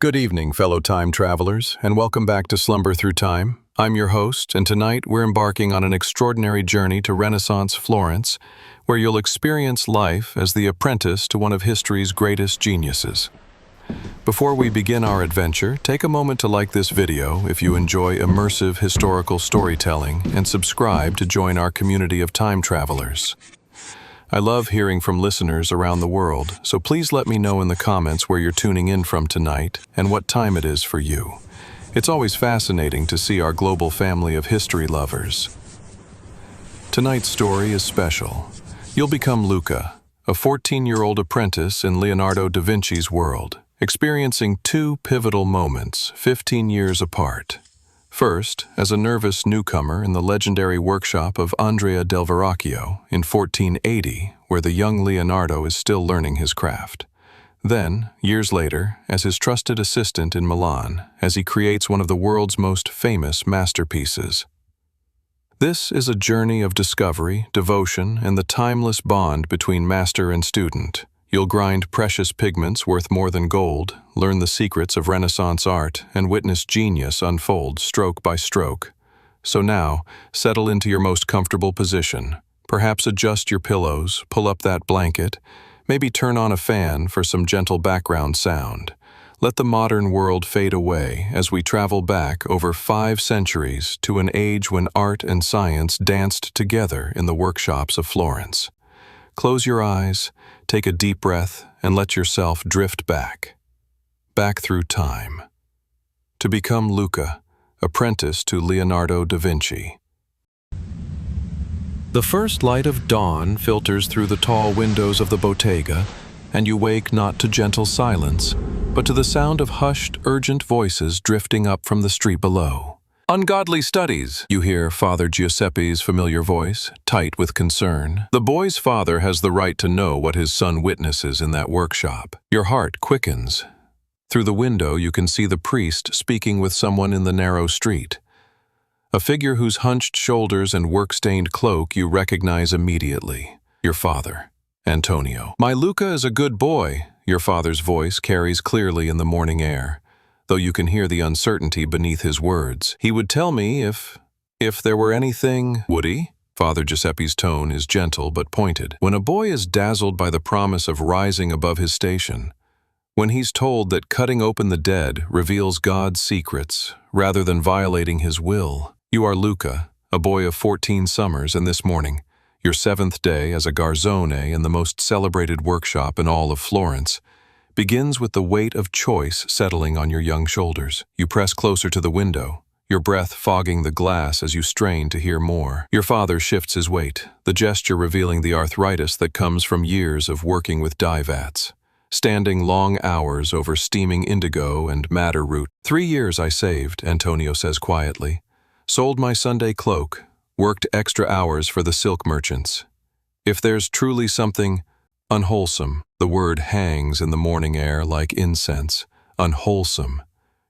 Good evening, fellow time travelers, and welcome back to Slumber Through Time. I'm your host, and tonight we're embarking on an extraordinary journey to Renaissance Florence, where you'll experience life as the apprentice to one of history's greatest geniuses. Before we begin our adventure, take a moment to like this video if you enjoy immersive historical storytelling and subscribe to join our community of time travelers. I love hearing from listeners around the world, so please let me know in the comments where you're tuning in from tonight and what time it is for you. It's always fascinating to see our global family of history lovers. Tonight's story is special. You'll become Luca, a 14-year-old apprentice in Leonardo da Vinci's world, experiencing two pivotal moments 15 years apart. First, as a nervous newcomer in the legendary workshop of Andrea del Verrocchio in 1480, where the young Leonardo is still learning his craft. Then, years later, as his trusted assistant in Milan, as he creates one of the world's most famous masterpieces. This is a journey of discovery, devotion, and the timeless bond between master and student. You'll grind precious pigments worth more than gold, learn the secrets of Renaissance art, and witness genius unfold stroke by stroke. So now, settle into your most comfortable position. Perhaps adjust your pillows, pull up that blanket, maybe turn on a fan for some gentle background sound. Let the modern world fade away as we travel back over 5 centuries to an age when art and science danced together in the workshops of Florence. Close your eyes, take a deep breath, and let yourself drift back through time, to become Luca, apprentice to Leonardo da Vinci. The first light of dawn filters through the tall windows of the bottega, and you wake not to gentle silence, but to the sound of hushed, urgent voices drifting up from the street below. "Ungodly studies," you hear Father Giuseppe's familiar voice, tight with concern. The boy's father has the right to know what his son witnesses in that workshop. Your heart quickens. Through the window you can see the priest speaking with someone in the narrow street. A figure whose hunched shoulders and work-stained cloak you recognize immediately. Your father, Antonio. "My Luca is a good boy," your father's voice carries clearly in the morning air, though you can hear the uncertainty beneath his words. "He would tell me if there were anything." "Would he?" Father Giuseppe's tone is gentle but pointed. When a boy is dazzled by the promise of rising above his station, when he's told that cutting open the dead reveals God's secrets rather than violating his will. You are Luca, a boy of 14 summers, and this morning, your 7th day as a garzone in the most celebrated workshop in all of Florence, begins with the weight of choice settling on your young shoulders. You press closer to the window, your breath fogging the glass as you strain to hear more. Your father shifts his weight, the gesture revealing the arthritis that comes from years of working with dye vats, standing long hours over steaming indigo and madder root. 3 years I saved," Antonio says quietly. "Sold my Sunday cloak, worked extra hours for the silk merchants. If there's truly something unwholesome," the word hangs in the morning air like incense. Unwholesome.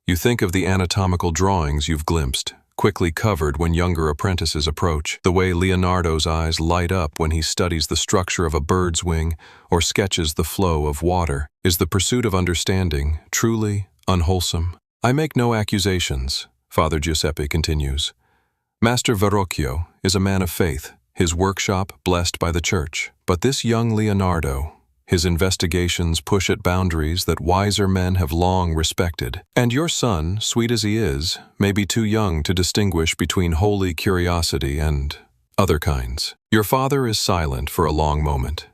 You think of the anatomical drawings you've glimpsed, quickly covered when younger apprentices approach. The way Leonardo's eyes light up when he studies the structure of a bird's wing or sketches the flow of water. Is the pursuit of understanding truly unwholesome? "I make no accusations," Father Giuseppe continues. "Master Verrocchio is a man of faith, his workshop blessed by the church. But this young Leonardo, his investigations push at boundaries that wiser men have long respected. And your son, sweet as he is, may be too young to distinguish between holy curiosity and other kinds." Your father is silent for a long moment.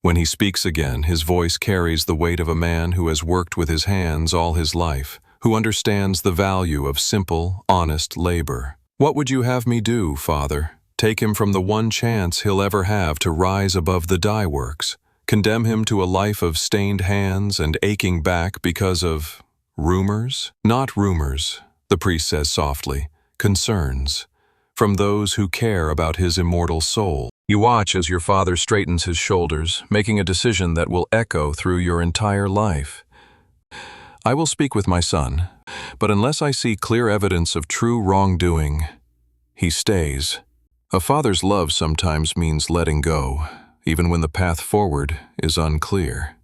When he speaks again, his voice carries the weight of a man who has worked with his hands all his life, who understands the value of simple, honest labor. "What would you have me do, Father? Take him from the one chance he'll ever have to rise above the dye works? Condemn him to a life of stained hands and aching back because of rumors?" "Not rumors," the priest says softly. "Concerns. From those who care about his immortal soul." You watch as your father straightens his shoulders, making a decision that will echo through your entire life. "I will speak with my son, but unless I see clear evidence of true wrongdoing," he stays. A father's love sometimes means letting go, even when the path forward is unclear.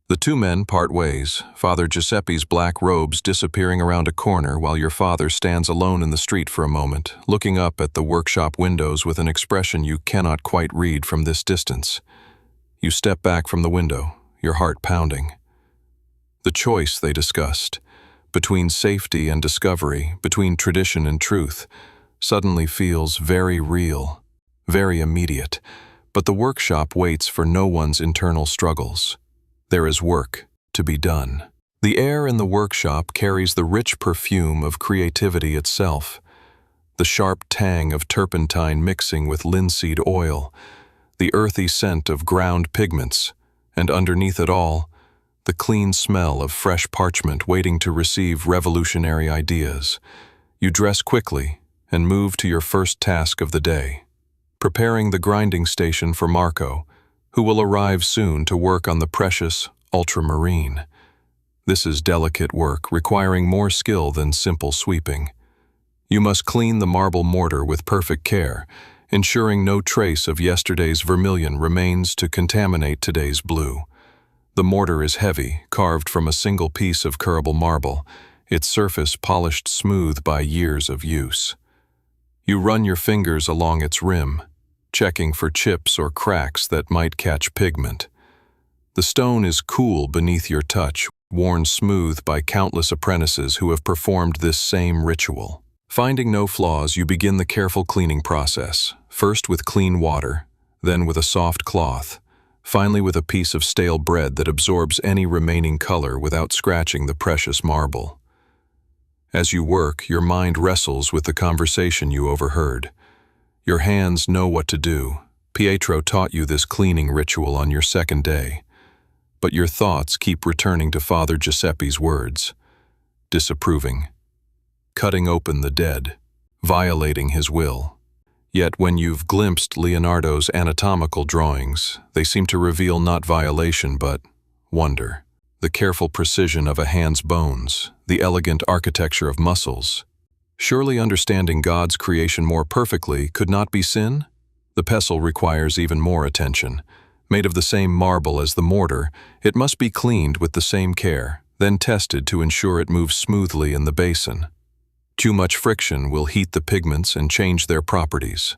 The two men part ways, Father Giuseppe's black robes disappearing around a corner while your father stands alone in the street for a moment, looking up at the workshop windows with an expression you cannot quite read from this distance. You step back from the window, your heart pounding. The choice they discussed, between safety and discovery, between tradition and truth, suddenly feels very real, very immediate, but the workshop waits for no one's internal struggles. There is work to be done. The air in the workshop carries the rich perfume of creativity itself, the sharp tang of turpentine mixing with linseed oil, the earthy scent of ground pigments, and underneath it all, the clean smell of fresh parchment waiting to receive revolutionary ideas. You dress quickly and move to your first task of the day, preparing the grinding station for Marco, who will arrive soon to work on the precious ultramarine. This is delicate work requiring more skill than simple sweeping. You must clean the marble mortar with perfect care, ensuring no trace of yesterday's vermilion remains to contaminate today's blue. The mortar is heavy, carved from a single piece of curable marble, its surface polished smooth by years of use. You run your fingers along its rim, checking for chips or cracks that might catch pigment. The stone is cool beneath your touch, worn smooth by countless apprentices who have performed this same ritual. Finding no flaws, you begin the careful cleaning process, first with clean water, then with a soft cloth, finally with a piece of stale bread that absorbs any remaining color without scratching the precious marble. As you work, your mind wrestles with the conversation you overheard. Your hands know what to do. Pietro taught you this cleaning ritual on your second day. But your thoughts keep returning to Father Giuseppe's words, disapproving, cutting open the dead, violating his will. Yet when you've glimpsed Leonardo's anatomical drawings, they seem to reveal not violation but wonder. The careful precision of a hand's bones, the elegant architecture of muscles. Surely understanding God's creation more perfectly could not be sin? The pestle requires even more attention. Made of the same marble as the mortar, it must be cleaned with the same care, then tested to ensure it moves smoothly in the basin. Too much friction will heat the pigments and change their properties.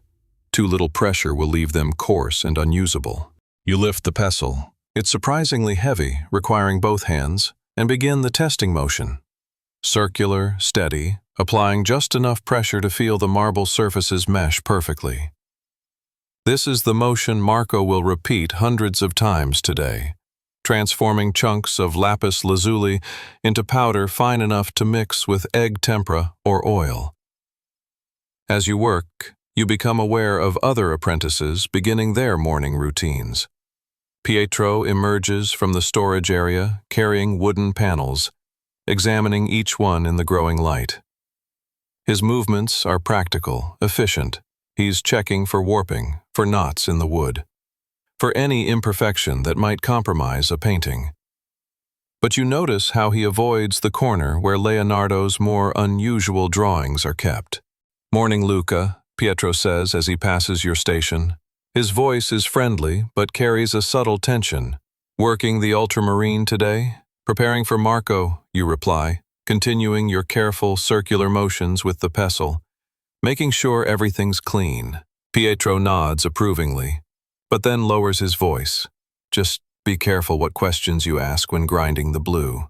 Too little pressure will leave them coarse and unusable. You lift the pestle. It's surprisingly heavy, requiring both hands, and begin the testing motion. Circular, steady, applying just enough pressure to feel the marble surfaces mesh perfectly. This is the motion Marco will repeat hundreds of times today, transforming chunks of lapis lazuli into powder fine enough to mix with egg tempera or oil. As you work, you become aware of other apprentices beginning their morning routines. Pietro emerges from the storage area carrying wooden panels, examining each one in the growing light. His movements are practical, efficient. He's checking for warping, for knots in the wood, for any imperfection that might compromise a painting. But you notice how he avoids the corner where Leonardo's more unusual drawings are kept. "Morning, Luca," Pietro says as he passes your station. His voice is friendly, but carries a subtle tension. "Working the ultramarine today? Preparing for Marco," you reply, continuing your careful circular motions with the pestle, making sure everything's clean. Pietro nods approvingly, but then lowers his voice. "Just be careful what questions you ask when grinding the blue."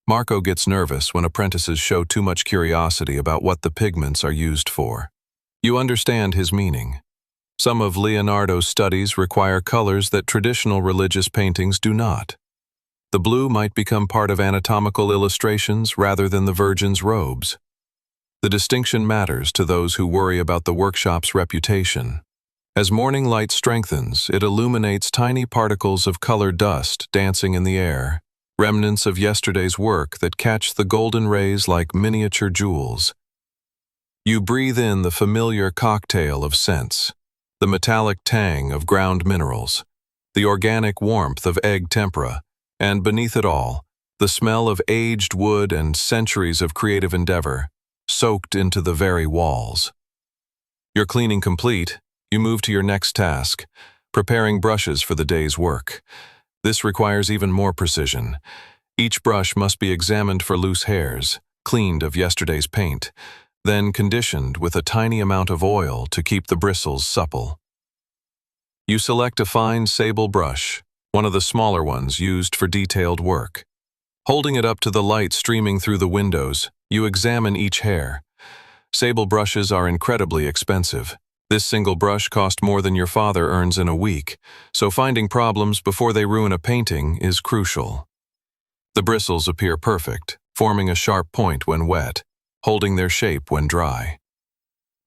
Marco gets nervous when apprentices show too much curiosity about what the pigments are used for. You understand his meaning. Some of Leonardo's studies require colors that traditional religious paintings do not. The blue might become part of anatomical illustrations rather than the Virgin's robes. The distinction matters to those who worry about the workshop's reputation. As morning light strengthens, it illuminates tiny particles of colored dust dancing in the air, remnants of yesterday's work that catch the golden rays like miniature jewels. You breathe in the familiar cocktail of scents, the metallic tang of ground minerals, the organic warmth of egg tempera, and beneath it all, the smell of aged wood and centuries of creative endeavor, soaked into the very walls. Your cleaning complete, you move to your next task, preparing brushes for the day's work. This requires even more precision. Each brush must be examined for loose hairs, cleaned of yesterday's paint, then conditioned with a tiny amount of oil to keep the bristles supple. You select a fine sable brush, one of the smaller ones used for detailed work. Holding it up to the light streaming through the windows, you examine each hair. Sable brushes are incredibly expensive. This single brush cost more than your father earns in a week, so finding problems before they ruin a painting is crucial. The bristles appear perfect, forming a sharp point when wet, holding their shape when dry.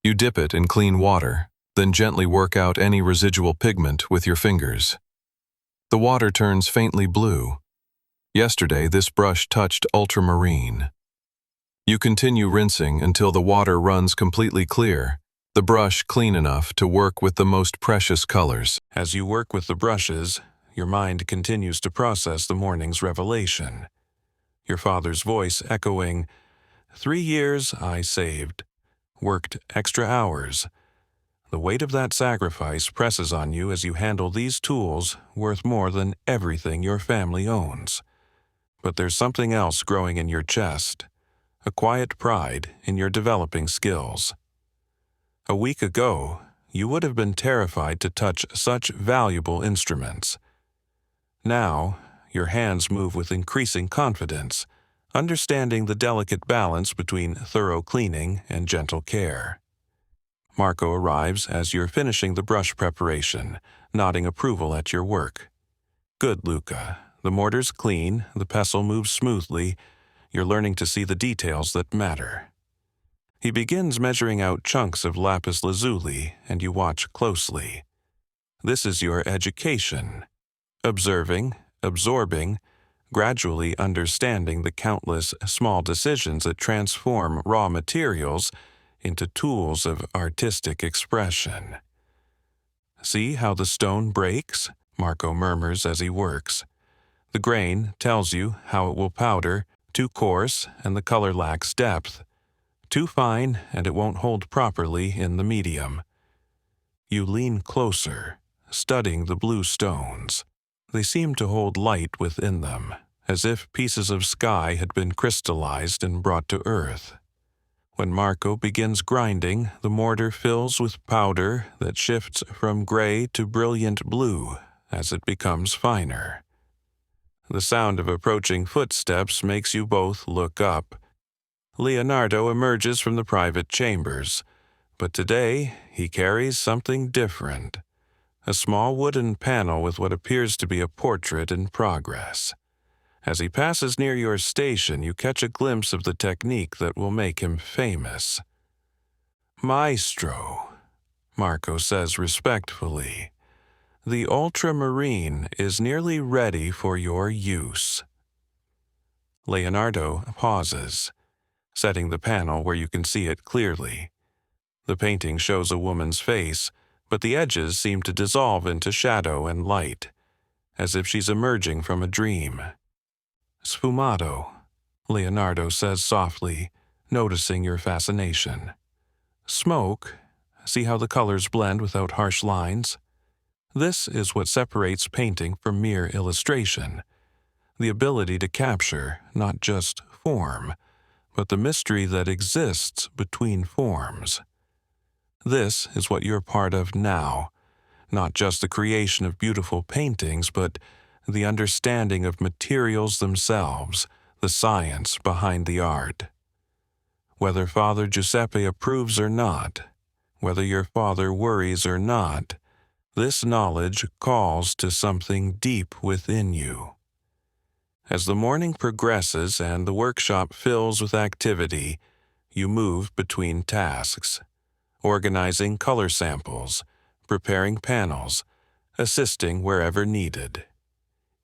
You dip it in clean water, then gently work out any residual pigment with your fingers. The water turns faintly blue. Yesterday, this brush touched ultramarine. You continue rinsing until the water runs completely clear, the brush clean enough to work with the most precious colors. As you work with the brushes, your mind continues to process the morning's revelation. Your father's voice echoing, "3 years I saved, worked extra hours." The weight of that sacrifice presses on you as you handle these tools worth more than everything your family owns. But there's something else growing in your chest, a quiet pride in your developing skills. A week ago, you would have been terrified to touch such valuable instruments. Now, your hands move with increasing confidence, understanding the delicate balance between thorough cleaning and gentle care. Marco arrives as you're finishing the brush preparation, nodding approval at your work. "Good, Luca. The mortar's clean, the pestle moves smoothly. You're learning to see the details that matter." He begins measuring out chunks of lapis lazuli, and you watch closely. This is your education. Observing, absorbing, gradually understanding the countless small decisions that transform raw materials into tools of artistic expression. "See how the stone breaks?" Marco murmurs as he works. "The grain tells you how it will powder, too coarse and the color lacks depth. Too fine and it won't hold properly in the medium." You lean closer, studying the blue stones. They seem to hold light within them, as if pieces of sky had been crystallized and brought to earth. When Marco begins grinding, the mortar fills with powder that shifts from gray to brilliant blue as it becomes finer. The sound of approaching footsteps makes you both look up. Leonardo emerges from the private chambers, but today he carries something different. A small wooden panel with what appears to be a portrait in progress. As he passes near your station, you catch a glimpse of the technique that will make him famous. "Maestro," Marco says respectfully, "the ultramarine is nearly ready for your use." Leonardo pauses, setting the panel where you can see it clearly. The painting shows a woman's face, but the edges seem to dissolve into shadow and light, as if she's emerging from a dream. "Sfumato," Leonardo says softly, noticing your fascination. "Smoke, see how the colors blend without harsh lines? This is what separates painting from mere illustration, the ability to capture not just form, but the mystery that exists between forms. This is what you're part of now, not just the creation of beautiful paintings, but the understanding of materials themselves, the science behind the art. Whether Father Giuseppe approves or not, whether your father worries or not, this knowledge calls to something deep within you. As the morning progresses and the workshop fills with activity, you move between tasks, organizing color samples, preparing panels, assisting wherever needed.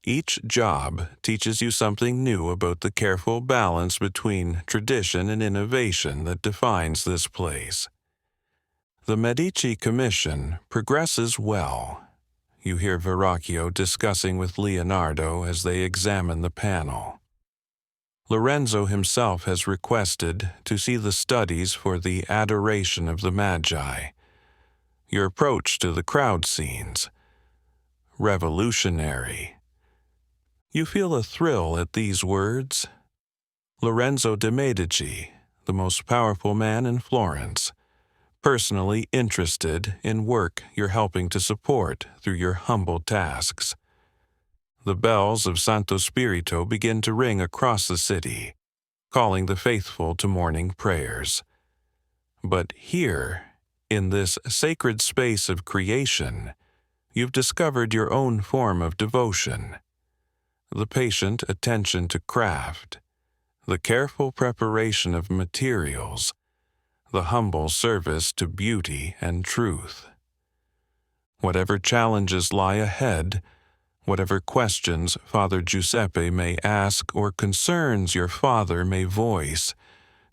Each job teaches you something new about the careful balance between tradition and innovation that defines this place. The Medici Commission progresses well. You hear Verrocchio discussing with Leonardo as they examine the panel. Lorenzo himself has requested to see the studies for the Adoration of the Magi. Your approach to the crowd scenes. Revolutionary. You feel a thrill at these words. Lorenzo de' Medici, the most powerful man in Florence, personally interested in work you're helping to support through your humble tasks. The bells of Santo Spirito begin to ring across the city, calling the faithful to morning prayers. But here, in this sacred space of creation, you've discovered your own form of devotion. The patient attention to craft, the careful preparation of materials, the humble service to beauty and truth. Whatever challenges lie ahead, whatever questions Father Giuseppe may ask or concerns your father may voice,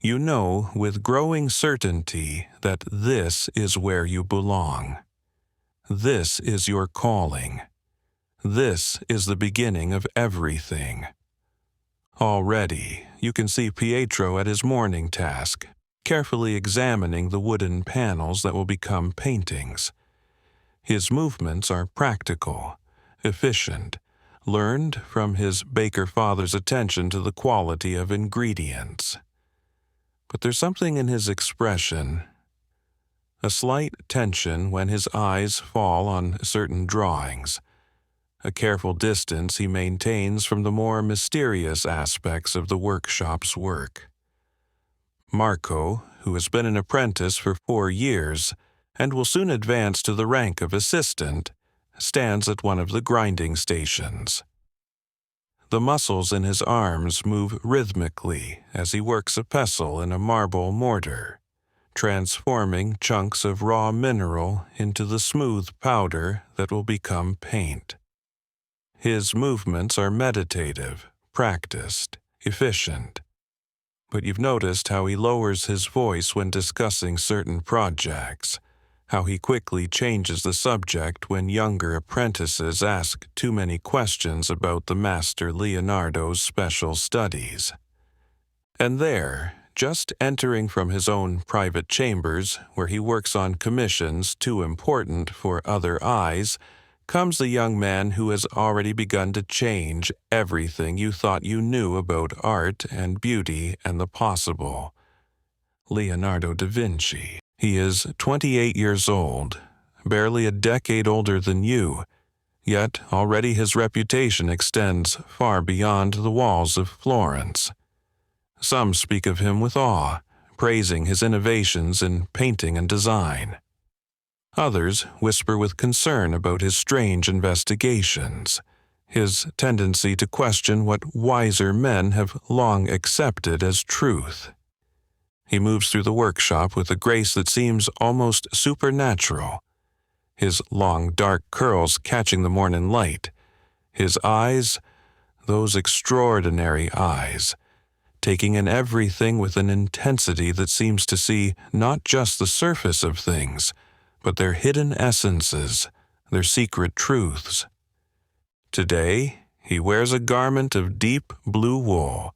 you know with growing certainty that this is where you belong. This is your calling. This is the beginning of everything. Already, you can see Pietro at his morning task, carefully examining the wooden panels that will become paintings. His movements are practical, efficient, learned from his baker father's attention to the quality of ingredients. But there's something in his expression, a slight tension when his eyes fall on certain drawings, a careful distance he maintains from the more mysterious aspects of the workshop's work. Marco, who has been an apprentice for 4 years and will soon advance to the rank of assistant, stands at one of the grinding stations. The muscles in his arms move rhythmically as he works a pestle in a marble mortar, transforming chunks of raw mineral into the smooth powder that will become paint. His movements are meditative, practiced, efficient. But you've noticed how he lowers his voice when discussing certain projects, how he quickly changes the subject when younger apprentices ask too many questions about the master Leonardo's special studies. And there, just entering from his own private chambers, where he works on commissions too important for other eyes, comes the young man who has already begun to change everything you thought you knew about art and beauty and the possible. Leonardo da Vinci. He is 28 years old, barely a decade older than you, yet already his reputation extends far beyond the walls of Florence. Some speak of him with awe, praising his innovations in painting and design. Others whisper with concern about his strange investigations, his tendency to question what wiser men have long accepted as truth. He moves through the workshop with a grace that seems almost supernatural, his long dark curls catching the morning light, his eyes, those extraordinary eyes, taking in everything with an intensity that seems to see not just the surface of things, but their hidden essences, their secret truths. Today, he wears a garment of deep blue wool,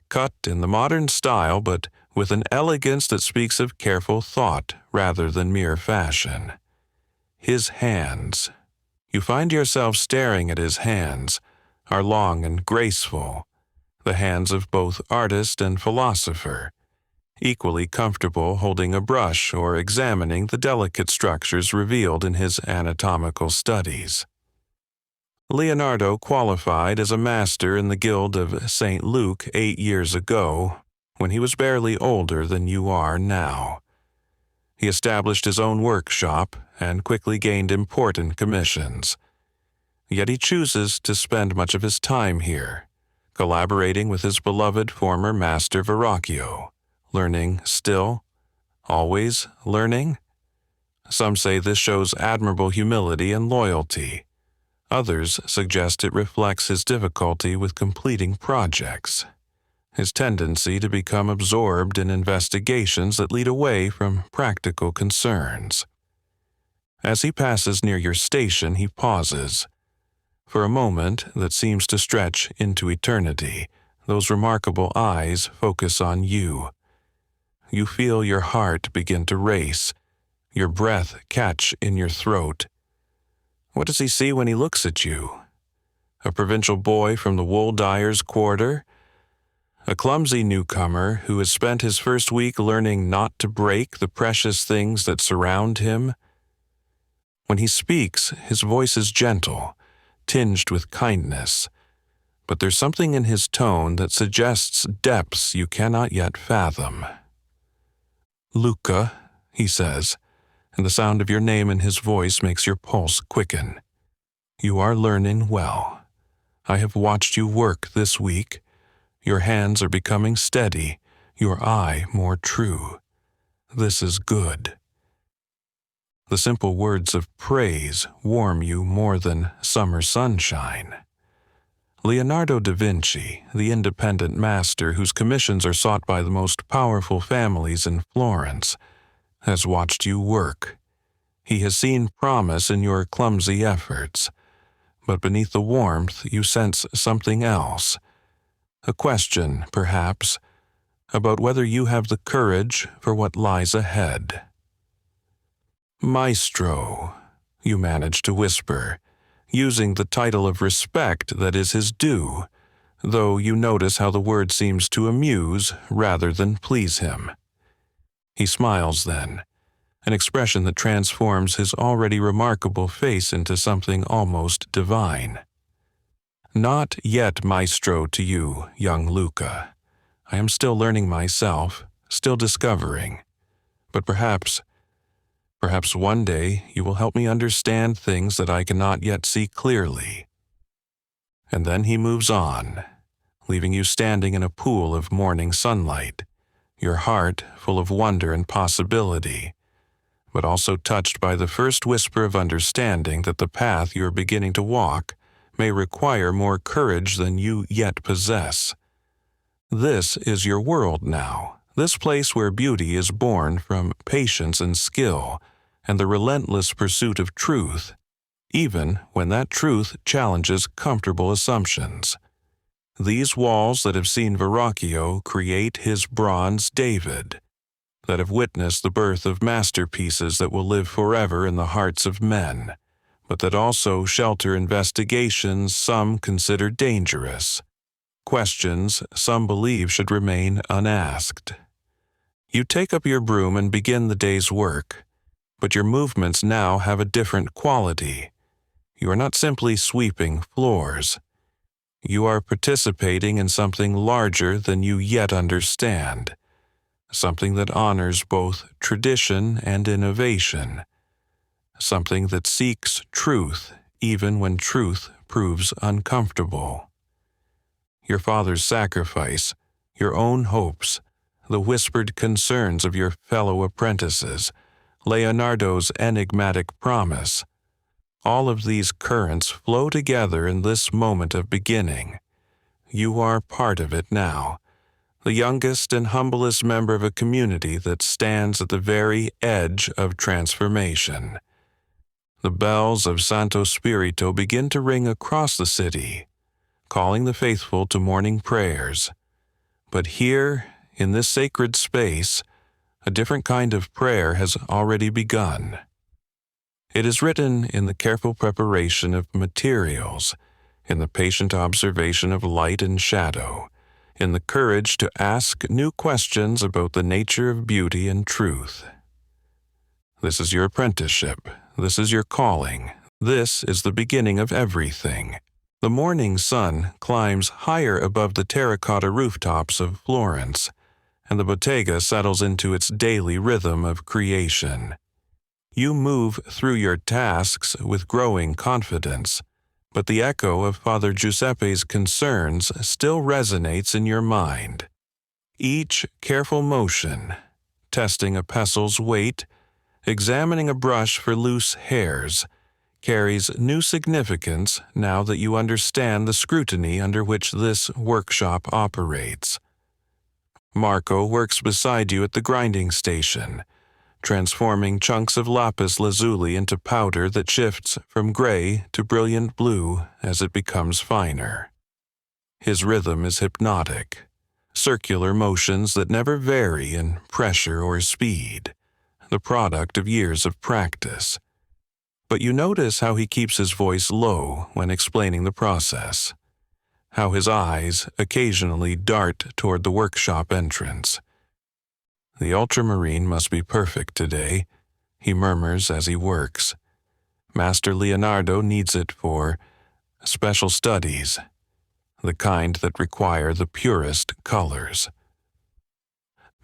cut in the modern style but with an elegance that speaks of careful thought rather than mere fashion. His hands, you find yourself staring at his hands, are long and graceful, the hands of both artist and philosopher, equally comfortable holding a brush or examining the delicate structures revealed in his anatomical studies. Leonardo qualified as a master in the Guild of St. Luke 8 years ago, when he was barely older than you are now. He established his own workshop and quickly gained important commissions. Yet he chooses to spend much of his time here, collaborating with his beloved former master Verrocchio, learning still, always learning. Some say this shows admirable humility and loyalty. Others suggest it reflects his difficulty with completing projects, his tendency to become absorbed in investigations that lead away from practical concerns. As he passes near your station, he pauses. For a moment that seems to stretch into eternity, those remarkable eyes focus on you. You feel your heart begin to race, your breath catch in your throat. What does he see when he looks at you? A provincial boy from the wool dyer's quarter? A clumsy newcomer who has spent his first week learning not to break the precious things that surround him? When he speaks, his voice is gentle, tinged with kindness, but there's something in his tone that suggests depths you cannot yet fathom. "Luca," he says, and the sound of your name in his voice makes your pulse quicken. "You are learning well. I have watched you work this week. Your hands are becoming steady, your eye more true. This is good." The simple words of praise warm you more than summer sunshine. Leonardo da Vinci, the independent master whose commissions are sought by the most powerful families in Florence, has watched you work. He has seen promise in your clumsy efforts, but beneath the warmth you sense something else. A question, perhaps, about whether you have the courage for what lies ahead. "Maestro," you manage to whisper, using the title of respect that is his due, though you notice how the word seems to amuse rather than please him. He smiles then, an expression that transforms his already remarkable face into something almost divine. "Not yet maestro to you, young Luca. I am still learning myself, still discovering. But perhaps one day you will help me understand things that I cannot yet see clearly." And then he moves on, leaving you standing in a pool of morning sunlight, your heart full of wonder and possibility, but also touched by the first whisper of understanding that the path you are beginning to walk may require more courage than you yet possess. This is your world now, this place where beauty is born from patience and skill and the relentless pursuit of truth, even when that truth challenges comfortable assumptions. These walls that have seen Verrocchio create his bronze David, that have witnessed the birth of masterpieces that will live forever in the hearts of men, but that also shelter investigations some consider dangerous, questions some believe should remain unasked. You take up your broom and begin the day's work, but your movements now have a different quality. You are not simply sweeping floors. You are participating in something larger than you yet understand, something that honors both tradition and innovation, something that seeks truth even when truth proves uncomfortable. Your father's sacrifice, your own hopes, the whispered concerns of your fellow apprentices, Leonardo's enigmatic promise, all of these currents flow together in this moment of beginning. You are part of it now, the youngest and humblest member of a community that stands at the very edge of transformation. The bells of Santo Spirito begin to ring across the city, calling the faithful to morning prayers. But here, in this sacred space, a different kind of prayer has already begun. It is written in the careful preparation of materials, in the patient observation of light and shadow, in the courage to ask new questions about the nature of beauty and truth. This is your apprenticeship. This is your calling. This is the beginning of everything. The morning sun climbs higher above the terracotta rooftops of Florence, and the bottega settles into its daily rhythm of creation. You move through your tasks with growing confidence, but the echo of Father Giuseppe's concerns still resonates in your mind. Each careful motion, testing a pestle's weight, examining a brush for loose hairs, carries new significance now that you understand the scrutiny under which this workshop operates. Marco works beside you at the grinding station, transforming chunks of lapis lazuli into powder that shifts from gray to brilliant blue as it becomes finer. His rhythm is hypnotic, circular motions that never vary in pressure or speed, the product of years of practice. But you notice how he keeps his voice low when explaining the process, how his eyes occasionally dart toward the workshop entrance. "The ultramarine must be perfect today," he murmurs as he works. "Master Leonardo needs it for special studies, the kind that require the purest colors."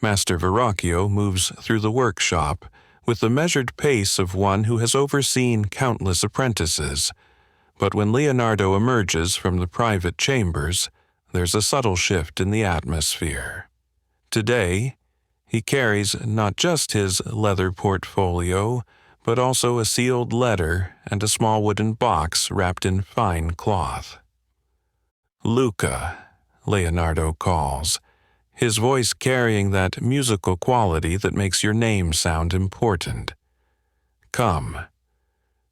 Master Verrocchio moves through the workshop with the measured pace of one who has overseen countless apprentices. But when Leonardo emerges from the private chambers, there's a subtle shift in the atmosphere. Today, he carries not just his leather portfolio, but also a sealed letter and a small wooden box wrapped in fine cloth. "Luca," Leonardo calls, his voice carrying that musical quality that makes your name sound important. "Come.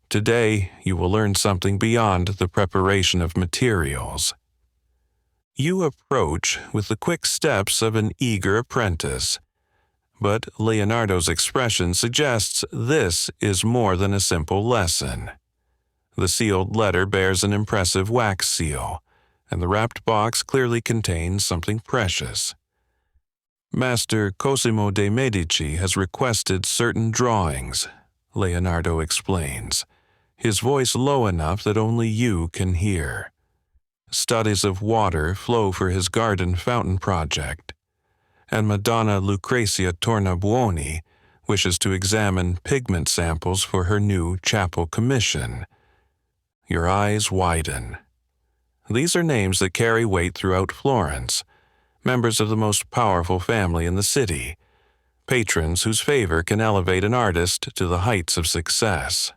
Today, you will learn something beyond the preparation of materials." You approach with the quick steps of an eager apprentice, but Leonardo's expression suggests this is more than a simple lesson. The sealed letter bears an impressive wax seal, and the wrapped box clearly contains something precious. "Master Cosimo de' Medici has requested certain drawings," Leonardo explains, his voice low enough that only you can hear. Studies of water flow for his garden fountain project, and Madonna Lucrezia Tornabuoni wishes to examine pigment samples for her new chapel commission. Your eyes widen. These are names that carry weight throughout Florence, members of the most powerful family in the city, patrons whose favor can elevate an artist to the heights of success.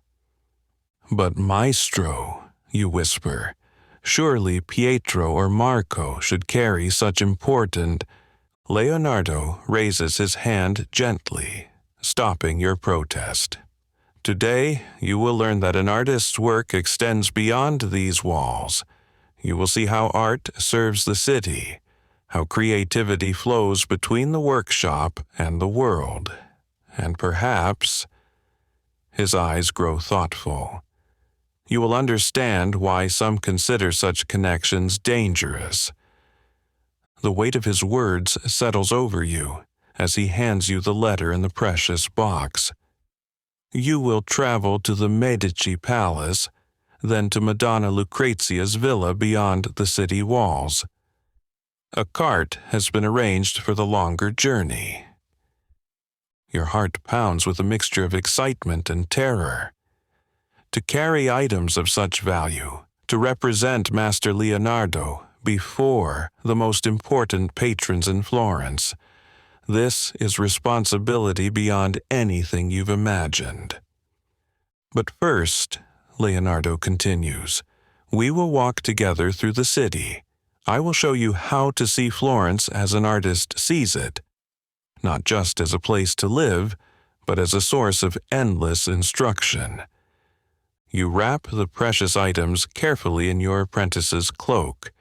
"But Maestro," you whisper, "surely Pietro or Marco should carry such important—" Leonardo raises his hand gently, stopping your protest. "Today, you will learn that an artist's work extends beyond these walls. You will see how art serves the city, how creativity flows between the workshop and the world, and perhaps—" His eyes grow thoughtful. "You will understand why some consider such connections dangerous." The weight of his words settles over you as he hands you the letter in the precious box. "You will travel to the Medici Palace, then to Madonna Lucrezia's villa beyond the city walls. A cart has been arranged for the longer journey." Your heart pounds with a mixture of excitement and terror. To carry items of such value, to represent Master Leonardo before the most important patrons in Florence, this is responsibility beyond anything you've imagined. "But first," Leonardo continues, "we will walk together through the city. I will show you how to see Florence as an artist sees it, not just as a place to live, but as a source of endless instruction." You wrap the precious items carefully in your apprentice's cloak,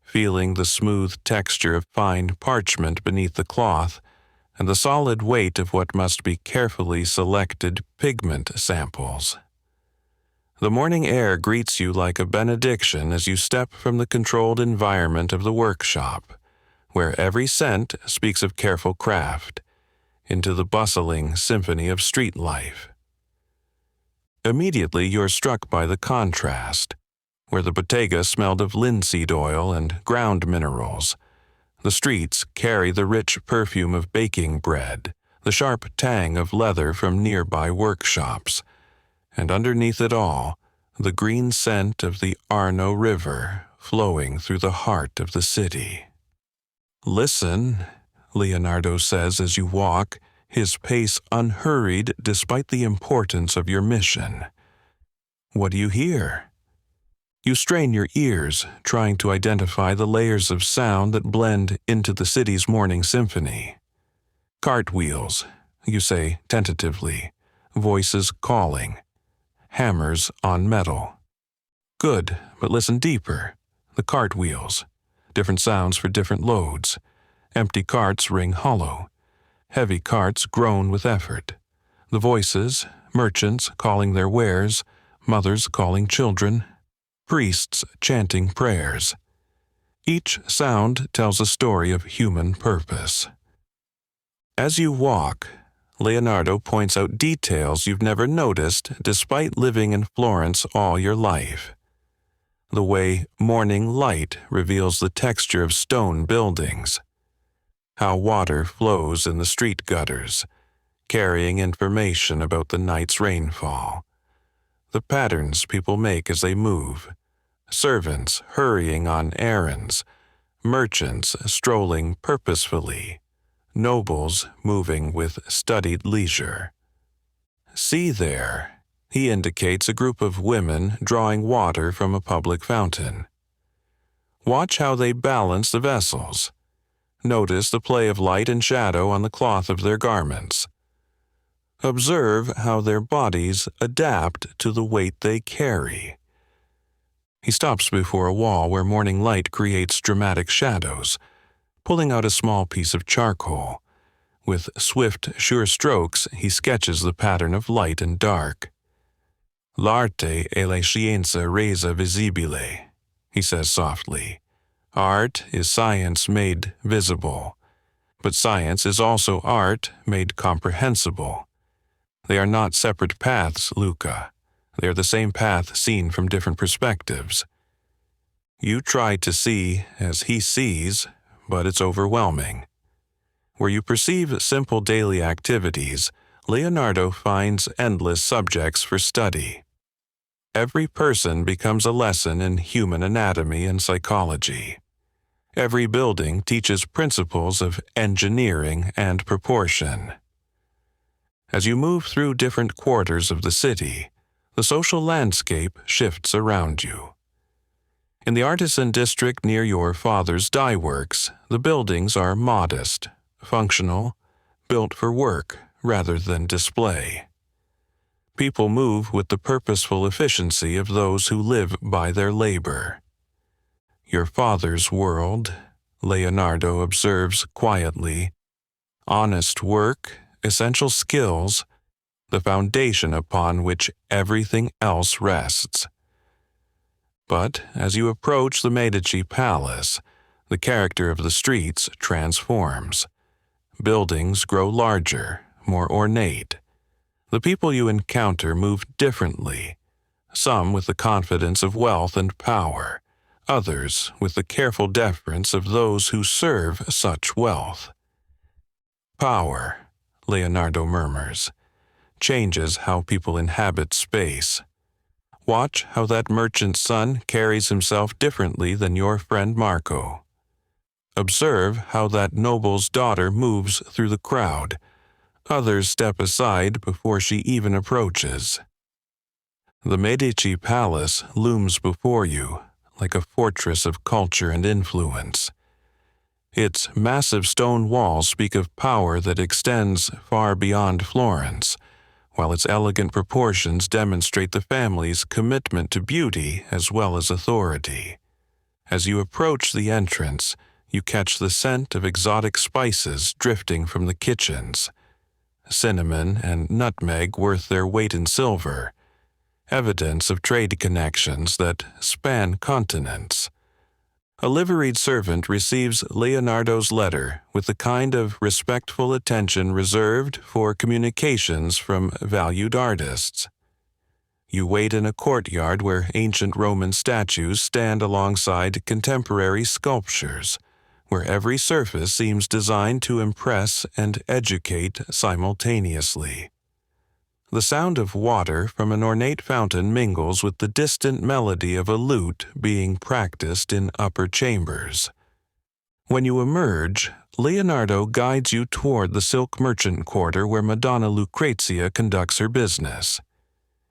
feeling the smooth texture of fine parchment beneath the cloth and the solid weight of what must be carefully selected pigment samples. The morning air greets you like a benediction as you step from the controlled environment of the workshop, where every scent speaks of careful craft, into the bustling symphony of street life. Immediately you're struck by the contrast. Where the bottega smelled of linseed oil and ground minerals, the streets carry the rich perfume of baking bread, the sharp tang of leather from nearby workshops, and underneath it all, the green scent of the Arno River flowing through the heart of the city. "Listen," Leonardo says as you walk, his pace unhurried despite the importance of your mission. "What do you hear?" You strain your ears, trying to identify the layers of sound that blend into the city's morning symphony. "Cartwheels," you say tentatively, voices calling, hammers on metal. "Good, but listen deeper. The cartwheels. Different sounds for different loads. Empty carts ring hollow. Heavy carts groan with effort. The voices, merchants calling their wares, mothers calling children, priests chanting prayers. Each sound tells a story of human purpose. As you walk, Leonardo points out details you've never noticed despite living in Florence all your life. The way morning light reveals the texture of stone buildings, how water flows in the street gutters, carrying information about the night's rainfall, the patterns people make as they move, servants hurrying on errands, merchants strolling purposefully, nobles moving with studied leisure. See there, he indicates a group of women drawing water from a public fountain. Watch how they balance the vessels. Notice the play of light and shadow on the cloth of their garments. Observe how their bodies adapt to the weight they carry. He stops before a wall where morning light creates dramatic shadows, pulling out a small piece of charcoal. With swift, sure strokes, he sketches the pattern of light and dark. L'arte è la scienza resa visibile, he says softly. Art is science made visible, but science is also art made comprehensible. They are not separate paths, Luca. They are the same path seen from different perspectives. You try to see as he sees, but it's overwhelming. Where you perceive simple daily activities, Leonardo finds endless subjects for study. Every person becomes a lesson in human anatomy and psychology. Every building teaches principles of engineering and proportion. As you move through different quarters of the city, the social landscape shifts around you. In the artisan district near your father's dye works, the buildings are modest, functional, built for work rather than display. People move with the purposeful efficiency of those who live by their labor. Your father's world, Leonardo observes quietly, honest work, essential skills, the foundation upon which everything else rests. But as you approach the Medici Palace, the character of the streets transforms. Buildings grow larger, more ornate. The people you encounter move differently, some with the confidence of wealth and power, others with the careful deference of those who serve such wealth. Power, Leonardo murmurs, changes how people inhabit space. Watch how that merchant's son carries himself differently than your friend Marco. Observe how that noble's daughter moves through the crowd. Others step aside before she even approaches. The Medici Palace looms before you like a fortress of culture and influence. Its massive stone walls speak of power that extends far beyond Florence, while its elegant proportions demonstrate the family's commitment to beauty as well as authority. As you approach the entrance, you catch the scent of exotic spices drifting from the kitchens. Cinnamon and nutmeg worth their weight in silver, evidence of trade connections that span continents. A liveried servant receives Leonardo's letter with the kind of respectful attention reserved for communications from valued artists. You wait in a courtyard where ancient Roman statues stand alongside contemporary sculptures, where every surface seems designed to impress and educate simultaneously. The sound of water from an ornate fountain mingles with the distant melody of a lute being practiced in upper chambers. When you emerge, Leonardo guides you toward the silk merchant quarter where Madonna Lucrezia conducts her business.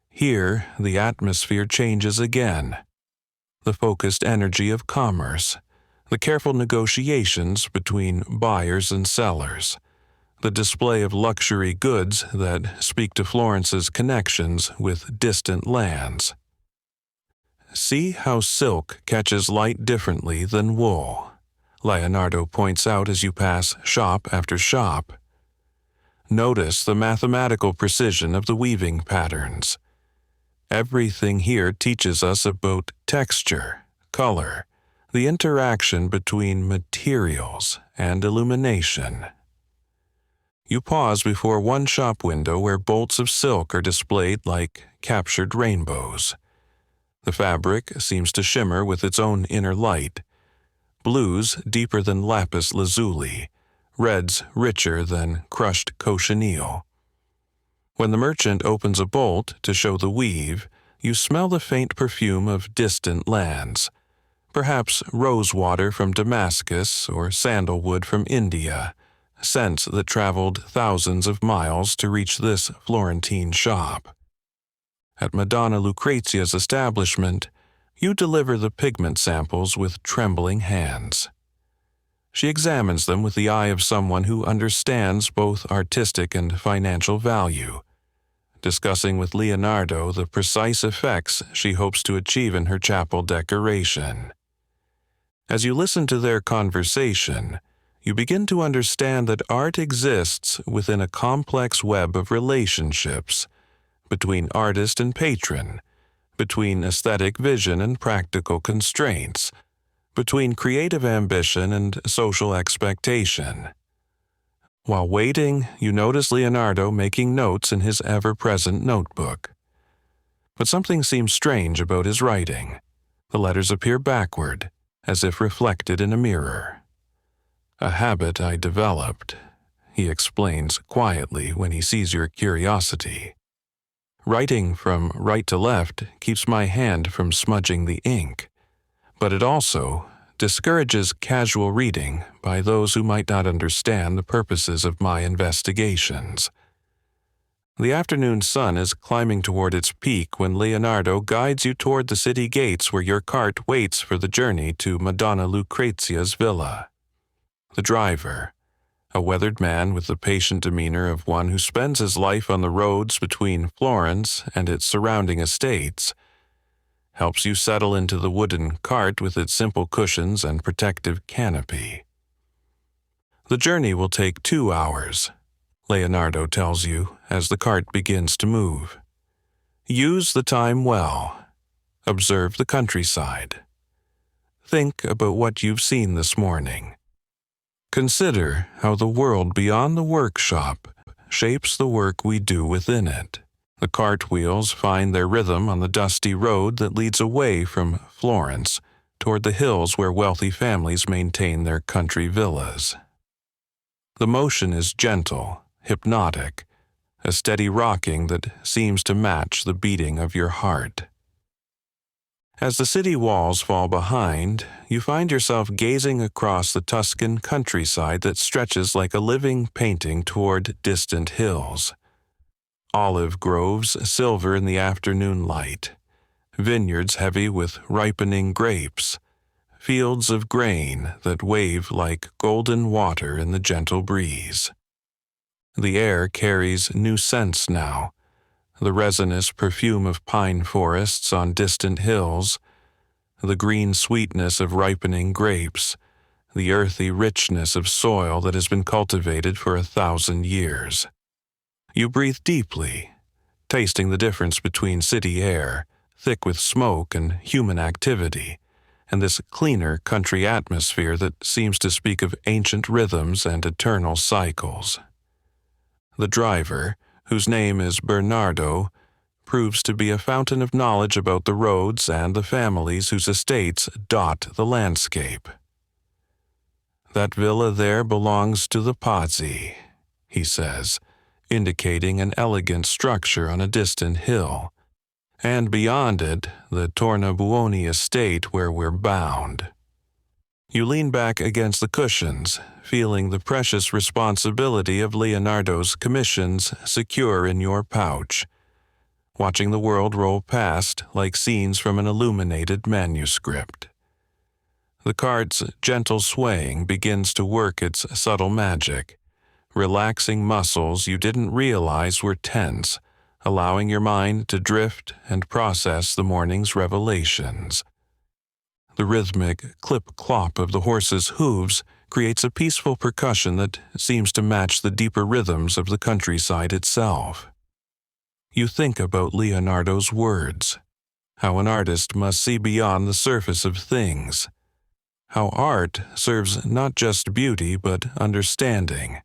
Here, the atmosphere changes again. The focused energy of commerce, the careful negotiations between buyers and sellers, the display of luxury goods that speak to Florence's connections with distant lands. See how silk catches light differently than wool, Leonardo points out as you pass shop after shop. Notice the mathematical precision of the weaving patterns. Everything here teaches us about texture, color, the interaction between materials and illumination. You pause before one shop window where bolts of silk are displayed like captured rainbows. The fabric seems to shimmer with its own inner light. Blues deeper than lapis lazuli, reds richer than crushed cochineal. When the merchant opens a bolt to show the weave, you smell the faint perfume of distant lands, perhaps rosewater from Damascus or sandalwood from India, scents that traveled thousands of miles to reach this Florentine shop. At Madonna Lucrezia's establishment, you deliver the pigment samples with trembling hands. She examines them with the eye of someone who understands both artistic and financial value, discussing with Leonardo the precise effects she hopes to achieve in her chapel decoration. As you listen to their conversation, you begin to understand that art exists within a complex web of relationships between artist and patron, between aesthetic vision and practical constraints, between creative ambition and social expectation. While waiting, you notice Leonardo making notes in his ever-present notebook. But something seems strange about his writing. The letters appear backward, as if reflected in a mirror. "A habit I developed," he explains quietly when he sees your curiosity. "Writing from right to left keeps my hand from smudging the ink, but it also discourages casual reading by those who might not understand the purposes of my investigations." The afternoon sun is climbing toward its peak when Leonardo guides you toward the city gates where your cart waits for the journey to Madonna Lucrezia's villa. The driver, a weathered man with the patient demeanor of one who spends his life on the roads between Florence and its surrounding estates, helps you settle into the wooden cart with its simple cushions and protective canopy. The journey will take 2 hours, Leonardo tells you as the cart begins to move. Use the time well. Observe the countryside. Think about what you've seen this morning. Consider how the world beyond the workshop shapes the work we do within it. The cartwheels find their rhythm on the dusty road that leads away from Florence toward the hills where wealthy families maintain their country villas. The motion is gentle, hypnotic, a steady rocking that seems to match the beating of your heart. As the city walls fall behind, you find yourself gazing across the Tuscan countryside that stretches like a living painting toward distant hills. Olive groves silver in the afternoon light, vineyards heavy with ripening grapes, fields of grain that wave like golden water in the gentle breeze. The air carries new scents now, the resinous perfume of pine forests on distant hills, the green sweetness of ripening grapes, the earthy richness of soil that has been cultivated for 1,000 years. You breathe deeply, tasting the difference between city air, thick with smoke and human activity, and this cleaner country atmosphere that seems to speak of ancient rhythms and eternal cycles. The driver, whose name is Bernardo, proves to be a fountain of knowledge about the roads and the families whose estates dot the landscape. "That villa there belongs to the Pazzi," he says, indicating an elegant structure on a distant hill, and beyond it, the Tornabuoni estate where we're bound. You lean back against the cushions, feeling the precious responsibility of Leonardo's commissions secure in your pouch, watching the world roll past like scenes from an illuminated manuscript. The cart's gentle swaying begins to work its subtle magic, relaxing muscles you didn't realize were tense, allowing your mind to drift and process the morning's revelations. The rhythmic clip-clop of the horse's hooves creates a peaceful percussion that seems to match the deeper rhythms of the countryside itself. You think about Leonardo's words, how an artist must see beyond the surface of things, how art serves not just beauty but understanding,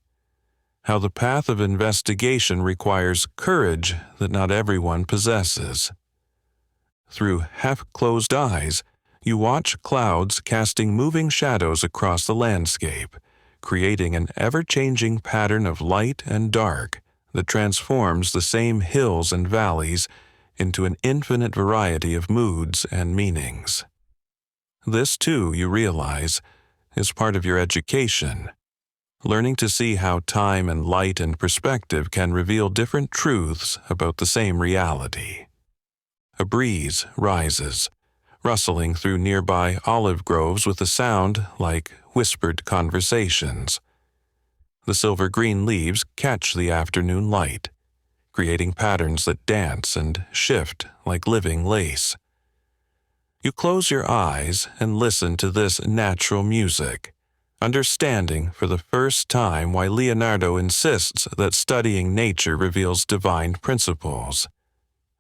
how the path of investigation requires courage that not everyone possesses. Through half-closed eyes, you watch clouds casting moving shadows across the landscape, creating an ever-changing pattern of light and dark that transforms the same hills and valleys into an infinite variety of moods and meanings. This, too, you realize, is part of your education, learning to see how time and light and perspective can reveal different truths about the same reality. A breeze rises, rustling through nearby olive groves with a sound like whispered conversations. The silver-green leaves catch the afternoon light, creating patterns that dance and shift like living lace. You close your eyes and listen to this natural music, understanding for the first time why Leonardo insists that studying nature reveals divine principles.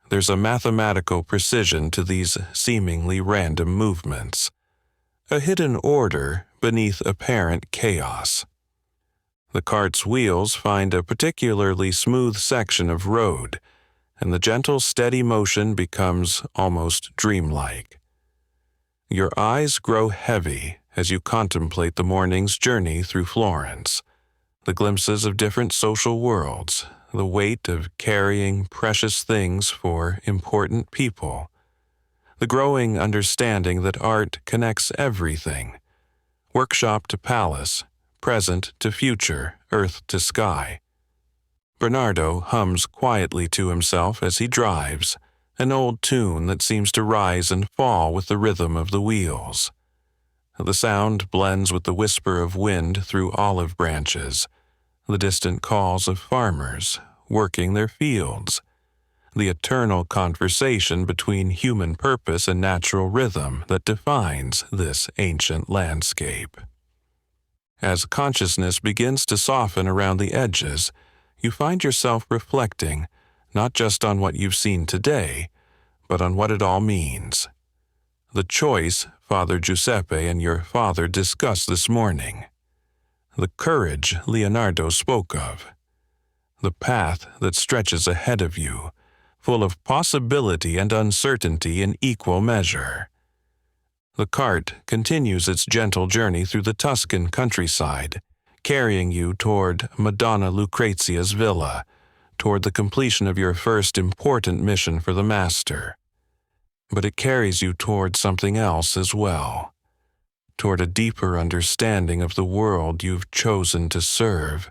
There's a mathematical precision to these seemingly random movements, a hidden order beneath apparent chaos. The cart's wheels find a particularly smooth section of road, and the gentle, steady motion becomes almost dreamlike. Your eyes grow heavy as you contemplate the morning's journey through Florence, the glimpses of different social worlds, the weight of carrying precious things for important people, the growing understanding that art connects everything, workshop to palace, present to future, earth to sky. Bernardo hums quietly to himself as he drives, an old tune that seems to rise and fall with the rhythm of the wheels. The sound blends with the whisper of wind through olive branches, the distant calls of farmers working their fields, the eternal conversation between human purpose and natural rhythm that defines this ancient landscape. As consciousness begins to soften around the edges, you find yourself reflecting not just on what you've seen today, but on what it all means. The choice Father Giuseppe and your father discussed this morning. The courage Leonardo spoke of. The path that stretches ahead of you, full of possibility and uncertainty in equal measure. The cart continues its gentle journey through the Tuscan countryside, carrying you toward Madonna Lucrezia's villa, toward the completion of your first important mission for the Master. But it carries you toward something else as well, toward a deeper understanding of the world you've chosen to serve,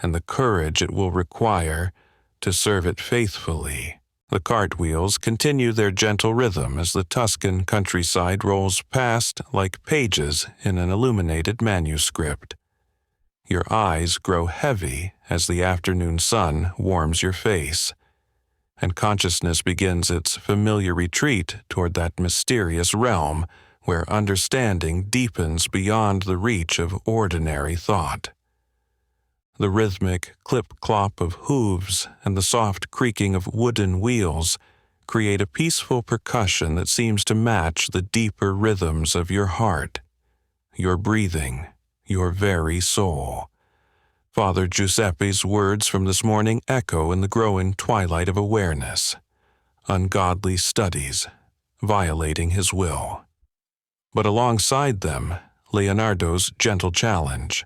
and the courage it will require to serve it faithfully. The cartwheels continue their gentle rhythm as the Tuscan countryside rolls past like pages in an illuminated manuscript. Your eyes grow heavy as the afternoon sun warms your face, and consciousness begins its familiar retreat toward that mysterious realm where understanding deepens beyond the reach of ordinary thought. The rhythmic clip-clop of hooves and the soft creaking of wooden wheels create a peaceful percussion that seems to match the deeper rhythms of your heart, your breathing, your very soul. Father Giuseppe's words from this morning echo in the growing twilight of awareness, ungodly studies, violating his will. But alongside them, Leonardo's gentle challenge.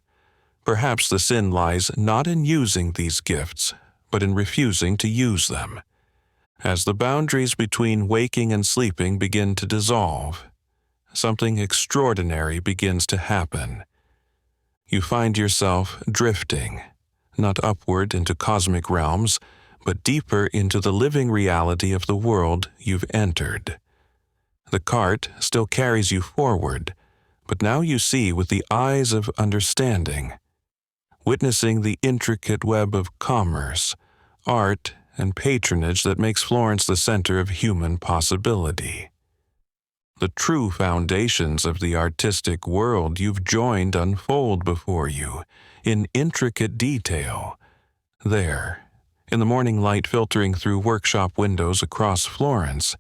Perhaps the sin lies not in using these gifts, but in refusing to use them. As the boundaries between waking and sleeping begin to dissolve, something extraordinary begins to happen. You find yourself drifting, not upward into cosmic realms, but deeper into the living reality of the world you've entered. The cart still carries you forward, but now you see with the eyes of understanding, witnessing the intricate web of commerce, art, and patronage that makes Florence the center of human possibility. The true foundations of the artistic world you've joined unfold before you, in intricate detail, there, In the morning light filtering through workshop windows across Florence,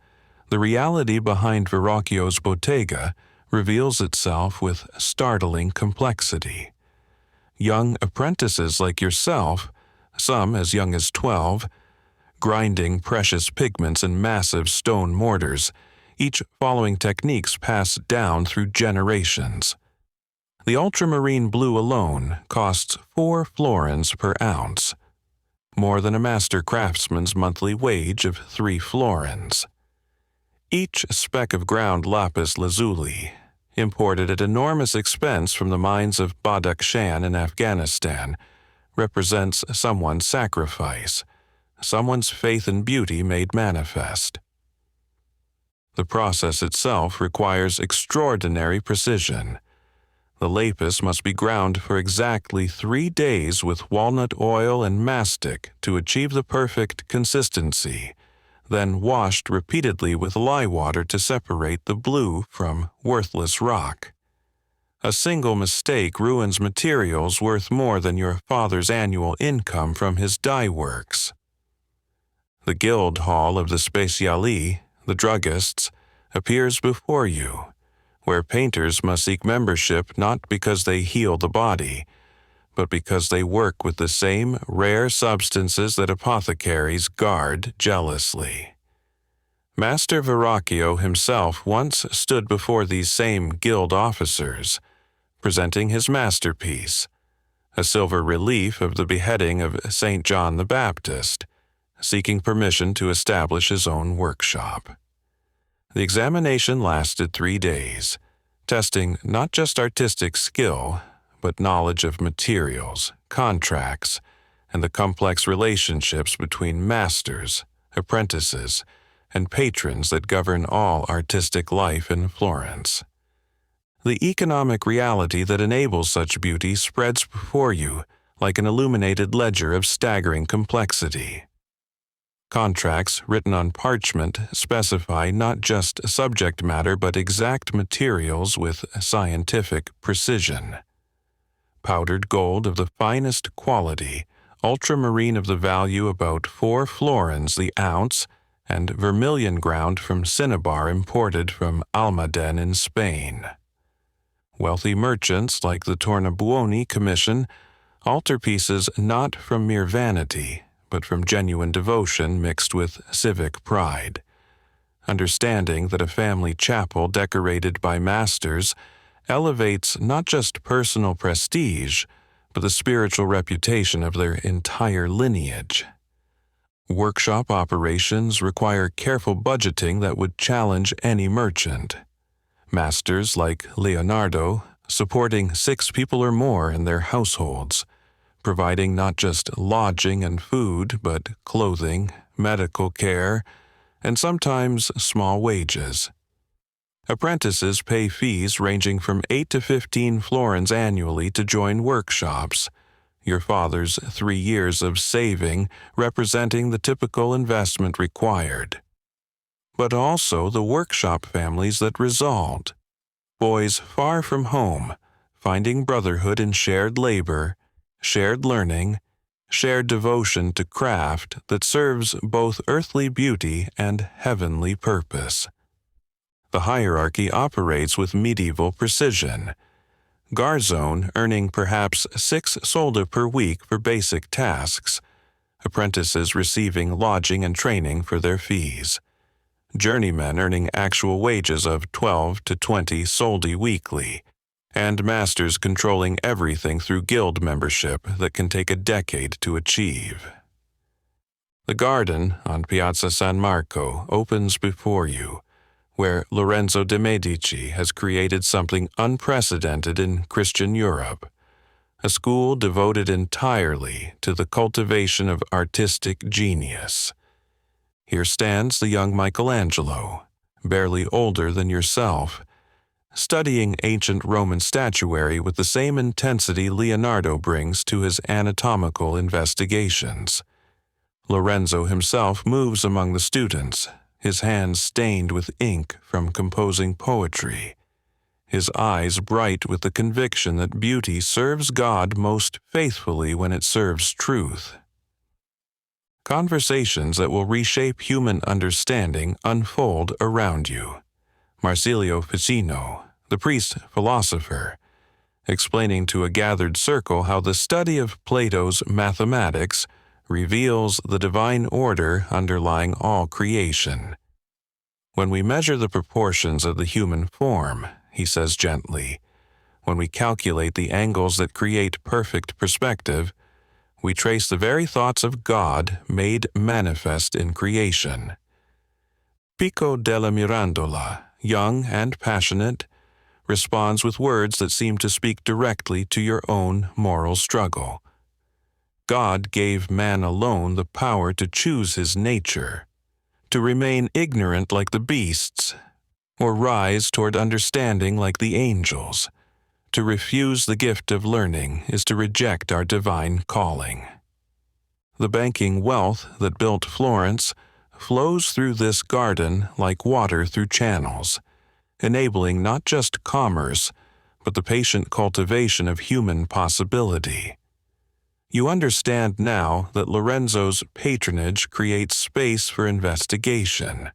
the reality behind Verrocchio's bottega reveals itself with startling complexity. Young apprentices like yourself, some as young as 12, grinding precious pigments in massive stone mortars, each following techniques passed down through generations. The ultramarine blue alone costs 4 florins per ounce, more than a master craftsman's monthly wage of 3 florins. Each speck of ground lapis lazuli, imported at enormous expense from the mines of Badakhshan in Afghanistan, represents someone's sacrifice, someone's faith in beauty made manifest. The process itself requires extraordinary precision. The lapis must be ground for exactly 3 days with walnut oil and mastic to achieve the perfect consistency, then washed repeatedly with lye water to separate the blue from worthless rock. A single mistake ruins materials worth more than your father's annual income from his dye works. The guild hall of the speciali, the druggists, appears before you, where painters must seek membership not because they heal the body, but because they work with the same rare substances that apothecaries guard jealously. Master Verrocchio himself once stood before these same guild officers, presenting his masterpiece, a silver relief of the beheading of St. John the Baptist, seeking permission to establish his own workshop. The examination lasted 3 days, testing not just artistic skill, but knowledge of materials, contracts, and the complex relationships between masters, apprentices, and patrons that govern all artistic life in Florence. The economic reality that enables such beauty spreads before you like an illuminated ledger of staggering complexity. Contracts written on parchment specify not just subject matter but exact materials with scientific precision. Powdered gold of the finest quality, ultramarine of the value about 4 florins the ounce, and vermilion ground from cinnabar imported from Almaden in Spain. Wealthy merchants like the Tornabuoni commission altarpieces not from mere vanity, but from genuine devotion mixed with civic pride, understanding that a family chapel decorated by masters elevates not just personal prestige, but the spiritual reputation of their entire lineage. Workshop operations require careful budgeting that would challenge any merchant. Masters like Leonardo, supporting 6 people or more in their households, providing not just lodging and food, but clothing, medical care, and sometimes small wages. Apprentices pay fees ranging from 8 to 15 florins annually to join workshops, your father's 3 years of saving representing the typical investment required. But also the workshop families that result, boys far from home, finding brotherhood in shared labor, shared learning, shared devotion to craft that serves both earthly beauty and heavenly purpose. The hierarchy operates with medieval precision. Garzone earning perhaps 6 soldi per week for basic tasks, apprentices receiving lodging and training for their fees, journeymen earning actual wages of 12 to 20 soldi weekly, and masters controlling everything through guild membership that can take a decade to achieve. The garden on Piazza San Marco opens before you, where Lorenzo de' Medici has created something unprecedented in Christian Europe, a school devoted entirely to the cultivation of artistic genius. Here stands the young Michelangelo, barely older than yourself, studying ancient Roman statuary with the same intensity Leonardo brings to his anatomical investigations. Lorenzo himself moves among the students, his hands stained with ink from composing poetry, his eyes bright with the conviction that beauty serves God most faithfully when it serves truth. Conversations that will reshape human understanding unfold around you. Marsilio Ficino, the priest-philosopher, explaining to a gathered circle how the study of Plato's mathematics reveals the divine order underlying all creation. When we measure the proportions of the human form, he says gently, when we calculate the angles that create perfect perspective, we trace the very thoughts of God made manifest in creation. Pico della Mirandola, young and passionate, responds with words that seem to speak directly to your own moral struggle. God gave man alone the power to choose his nature, to remain ignorant like the beasts, or rise toward understanding like the angels. To refuse the gift of learning is to reject our divine calling. The banking wealth that built Florence flows through this garden like water through channels, enabling not just commerce, but the patient cultivation of human possibility. You understand now that Lorenzo's patronage creates space for investigation,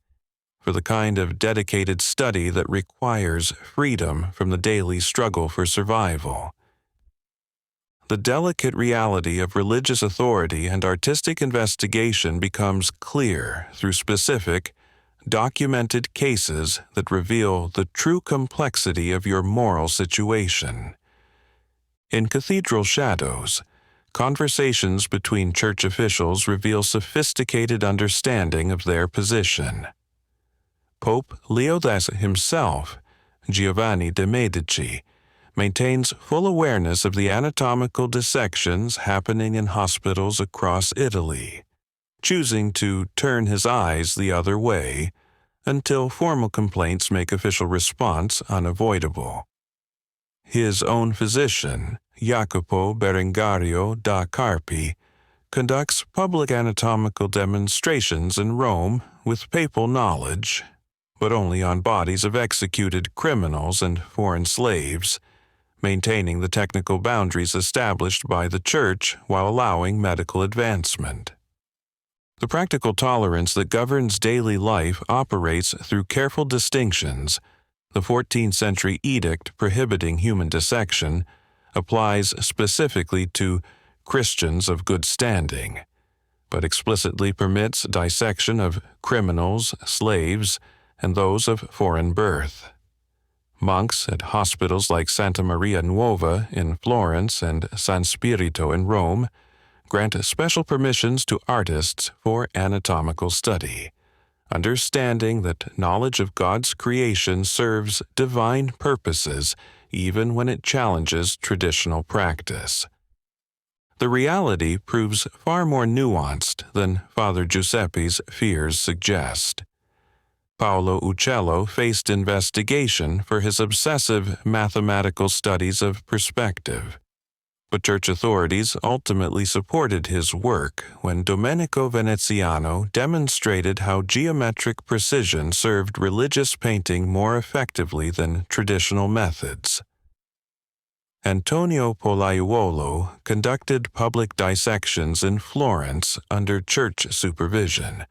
for the kind of dedicated study that requires freedom from the daily struggle for survival. The delicate reality of religious authority and artistic investigation becomes clear through specific, documented cases that reveal the true complexity of your moral situation. In Cathedral Shadows, conversations between church officials reveal sophisticated understanding of their position. Pope Leo X himself, Giovanni de' Medici, maintains full awareness of the anatomical dissections happening in hospitals across Italy, choosing to turn his eyes the other way until formal complaints make official response unavoidable. His own physician, Jacopo Berengario da Carpi, conducts public anatomical demonstrations in Rome with papal knowledge, but only on bodies of executed criminals and foreign slaves, maintaining the technical boundaries established by the Church while allowing medical advancement. The practical tolerance that governs daily life operates through careful distinctions. The 14th century edict prohibiting human dissection applies specifically to Christians of good standing, but explicitly permits dissection of criminals, slaves, and those of foreign birth. Monks at hospitals like Santa Maria Nuova in Florence and San Spirito in Rome grant special permissions to artists for anatomical study, understanding that knowledge of God's creation serves divine purposes even when it challenges traditional practice. The reality proves far more nuanced than Father Giuseppe's fears suggest. Paolo Uccello faced investigation for his obsessive mathematical studies of perspective, but church authorities ultimately supported his work when Domenico Veneziano demonstrated how geometric precision served religious painting more effectively than traditional methods. Antonio Pollaiuolo conducted public dissections in Florence under church supervision,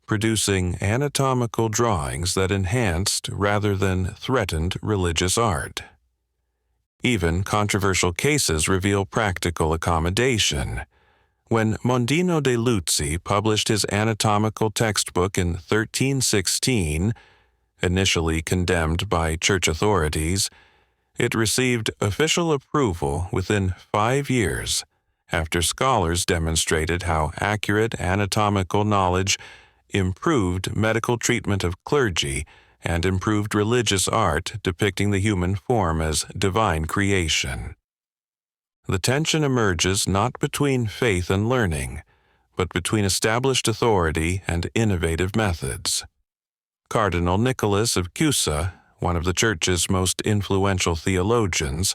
producing anatomical drawings that enhanced rather than threatened religious art. Even controversial cases reveal practical accommodation. When Mondino de' Luzzi published his anatomical textbook in 1316, initially condemned by church authorities, it received official approval within 5 years, after scholars demonstrated how accurate anatomical knowledge improved medical treatment of clergy and improved religious art depicting the human form as divine creation. The tension emerges not between faith and learning, but between established authority and innovative methods. Cardinal Nicholas of Cusa, one of the Church's most influential theologians,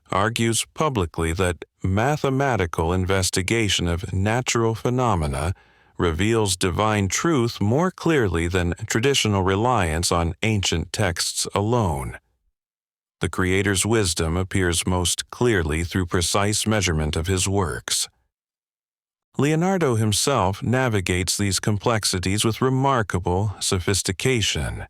argues publicly that mathematical investigation of natural phenomena reveals divine truth more clearly than traditional reliance on ancient texts alone. The Creator's wisdom appears most clearly through precise measurement of his works. Leonardo himself navigates these complexities with remarkable sophistication.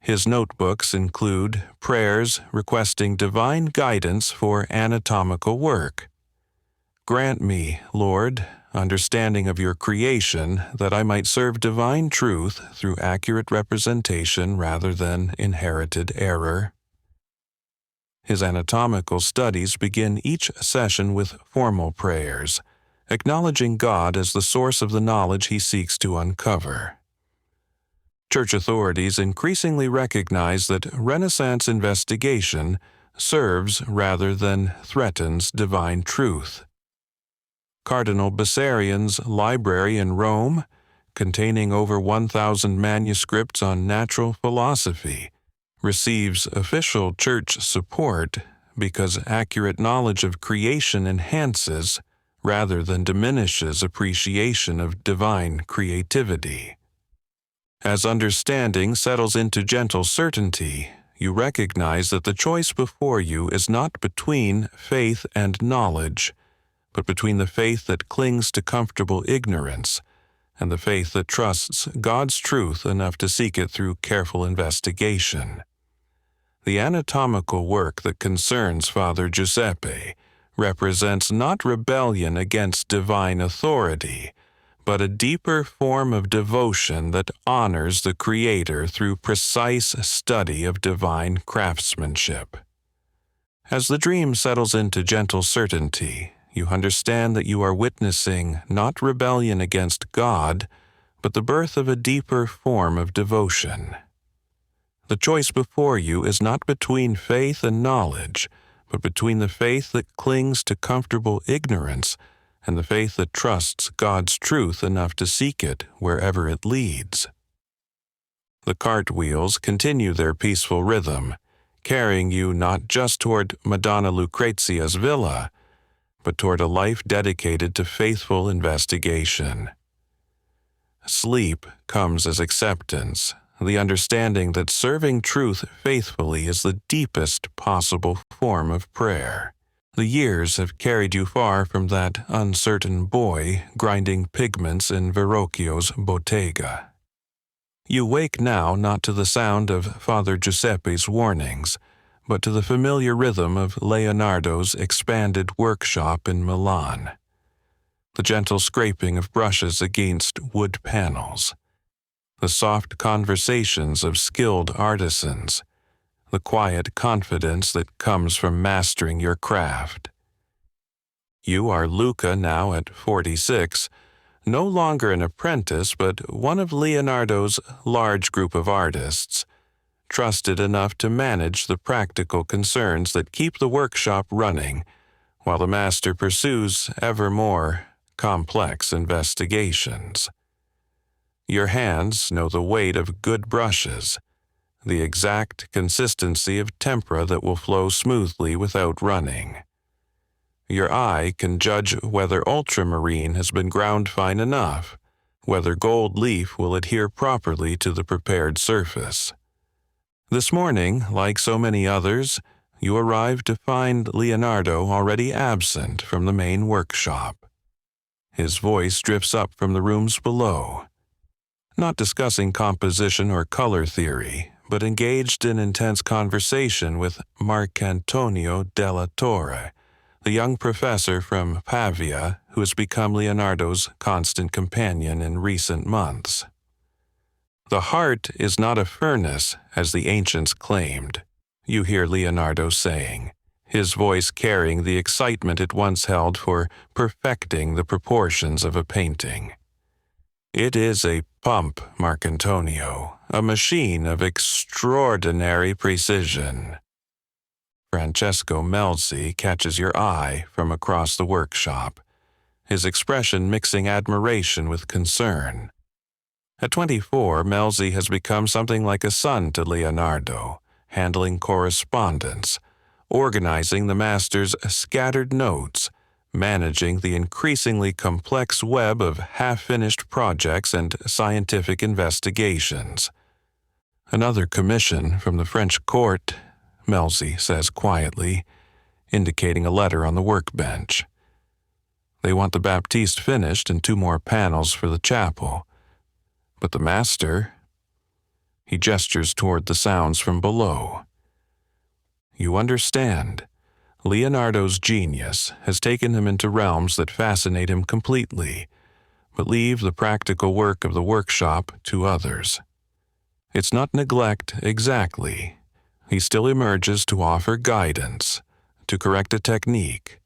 His notebooks include prayers requesting divine guidance for anatomical work. Grant me, Lord, understanding of your creation, that I might serve divine truth through accurate representation rather than inherited error. His anatomical studies begin each session with formal prayers, acknowledging God as the source of the knowledge he seeks to uncover. Church authorities increasingly recognize that Renaissance investigation serves rather than threatens divine truth. Cardinal Bessarian's library in Rome, containing over 1,000 manuscripts on natural philosophy, receives official church support because accurate knowledge of creation enhances rather than diminishes appreciation of divine creativity. As understanding settles into gentle certainty, you recognize that the choice before you is not between faith and knowledge, but between the faith that clings to comfortable ignorance and the faith that trusts God's truth enough to seek it through careful investigation. The anatomical work that concerns Father Giuseppe represents not rebellion against divine authority, but a deeper form of devotion that honors the Creator through precise study of divine craftsmanship. As the dream settles into gentle certainty, you understand that you are witnessing not rebellion against God, but the birth of a deeper form of devotion. The choice before you is not between faith and knowledge, but between the faith that clings to comfortable ignorance and the faith that trusts God's truth enough to seek it wherever it leads. The cartwheels continue their peaceful rhythm, carrying you not just toward Madonna Lucrezia's villa, but toward a life dedicated to faithful investigation. Sleep comes as acceptance, the understanding that serving truth faithfully is the deepest possible form of prayer. The years have carried you far from that uncertain boy grinding pigments in Verrocchio's bottega. You wake now not to the sound of Father Giuseppe's warnings, but to the familiar rhythm of Leonardo's expanded workshop in Milan. The gentle scraping of brushes against wood panels, the soft conversations of skilled artisans, the quiet confidence that comes from mastering your craft. You are Luca now at 46, no longer an apprentice but one of Leonardo's large group of artists, trusted enough to manage the practical concerns that keep the workshop running, while the master pursues ever more complex investigations. Your hands know the weight of good brushes, the exact consistency of tempera that will flow smoothly without running. Your eye can judge whether ultramarine has been ground fine enough, whether gold leaf will adhere properly to the prepared surface. This morning, like so many others, you arrived to find Leonardo already absent from the main workshop. His voice drifts up from the rooms below, not discussing composition or color theory, but engaged in intense conversation with Marcantonio della Torre, the young professor from Pavia who has become Leonardo's constant companion in recent months. The heart is not a furnace, as the ancients claimed, you hear Leonardo saying, his voice carrying the excitement it once held for perfecting the proportions of a painting. It is a pump, Marcantonio, a machine of extraordinary precision. Francesco Melzi catches your eye from across the workshop, his expression mixing admiration with concern. At 24, Melzi has become something like a son to Leonardo, handling correspondence, organizing the master's scattered notes, managing the increasingly complex web of half-finished projects and scientific investigations. Another commission from the French court, Melzi says quietly, indicating a letter on the workbench. They want the Baptiste finished and 2 more panels for the chapel. But the master, he gestures toward the sounds from below. You understand, Leonardo's genius has taken him into realms that fascinate him completely, but leave the practical work of the workshop to others. It's not neglect exactly. He still emerges to offer guidance, to correct a technique,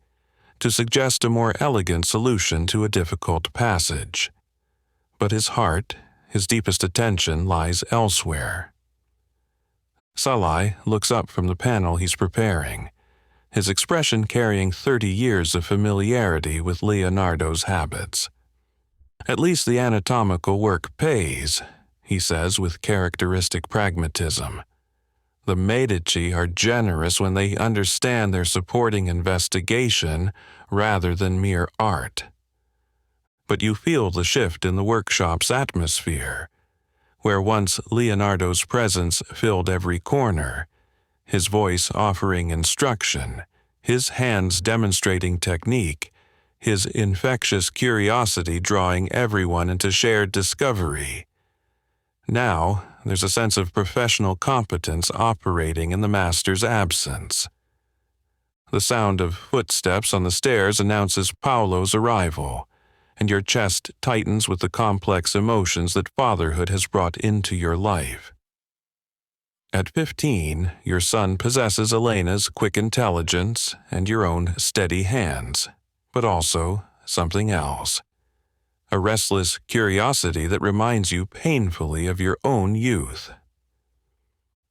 to suggest a more elegant solution to a difficult passage. But his heart, his deepest attention lies elsewhere. Salai looks up from the panel he's preparing, his expression carrying 30 years of familiarity with Leonardo's habits. At least the anatomical work pays, he says with characteristic pragmatism. The Medici are generous when they understand they're supporting investigation rather than mere art. But you feel the shift in the workshop's atmosphere, where once Leonardo's presence filled every corner, his voice offering instruction, his hands demonstrating technique, his infectious curiosity drawing everyone into shared discovery. Now, there's a sense of professional competence operating in the master's absence. The sound of footsteps on the stairs announces Paolo's arrival, and your chest tightens with the complex emotions that fatherhood has brought into your life. At 15, your son possesses Elena's quick intelligence and your own steady hands, but also something else. A restless curiosity that reminds you painfully of your own youth.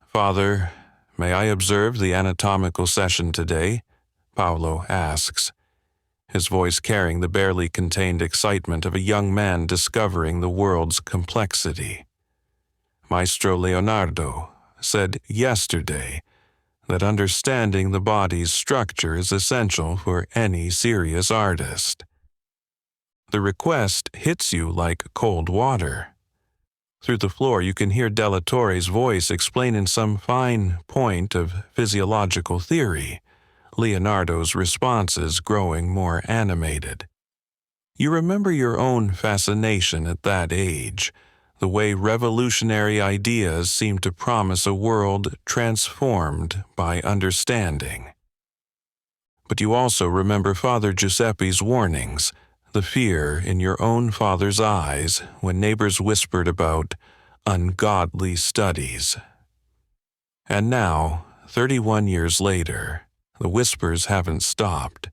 Father, may I observe the anatomical session today? Paolo asks, his voice carrying the barely contained excitement of a young man discovering the world's complexity. Maestro Leonardo said yesterday that understanding the body's structure is essential for any serious artist. The request hits you like cold water. Through the floor you can hear Della Torre's voice explain in some fine point of physiological theory, Leonardo's responses growing more animated. You remember your own fascination at that age, the way revolutionary ideas seem to promise a world transformed by understanding. But you also remember Father Giuseppe's warnings, the fear in your own father's eyes when neighbors whispered about ungodly studies. And now, 31 years later, the whispers haven't stopped.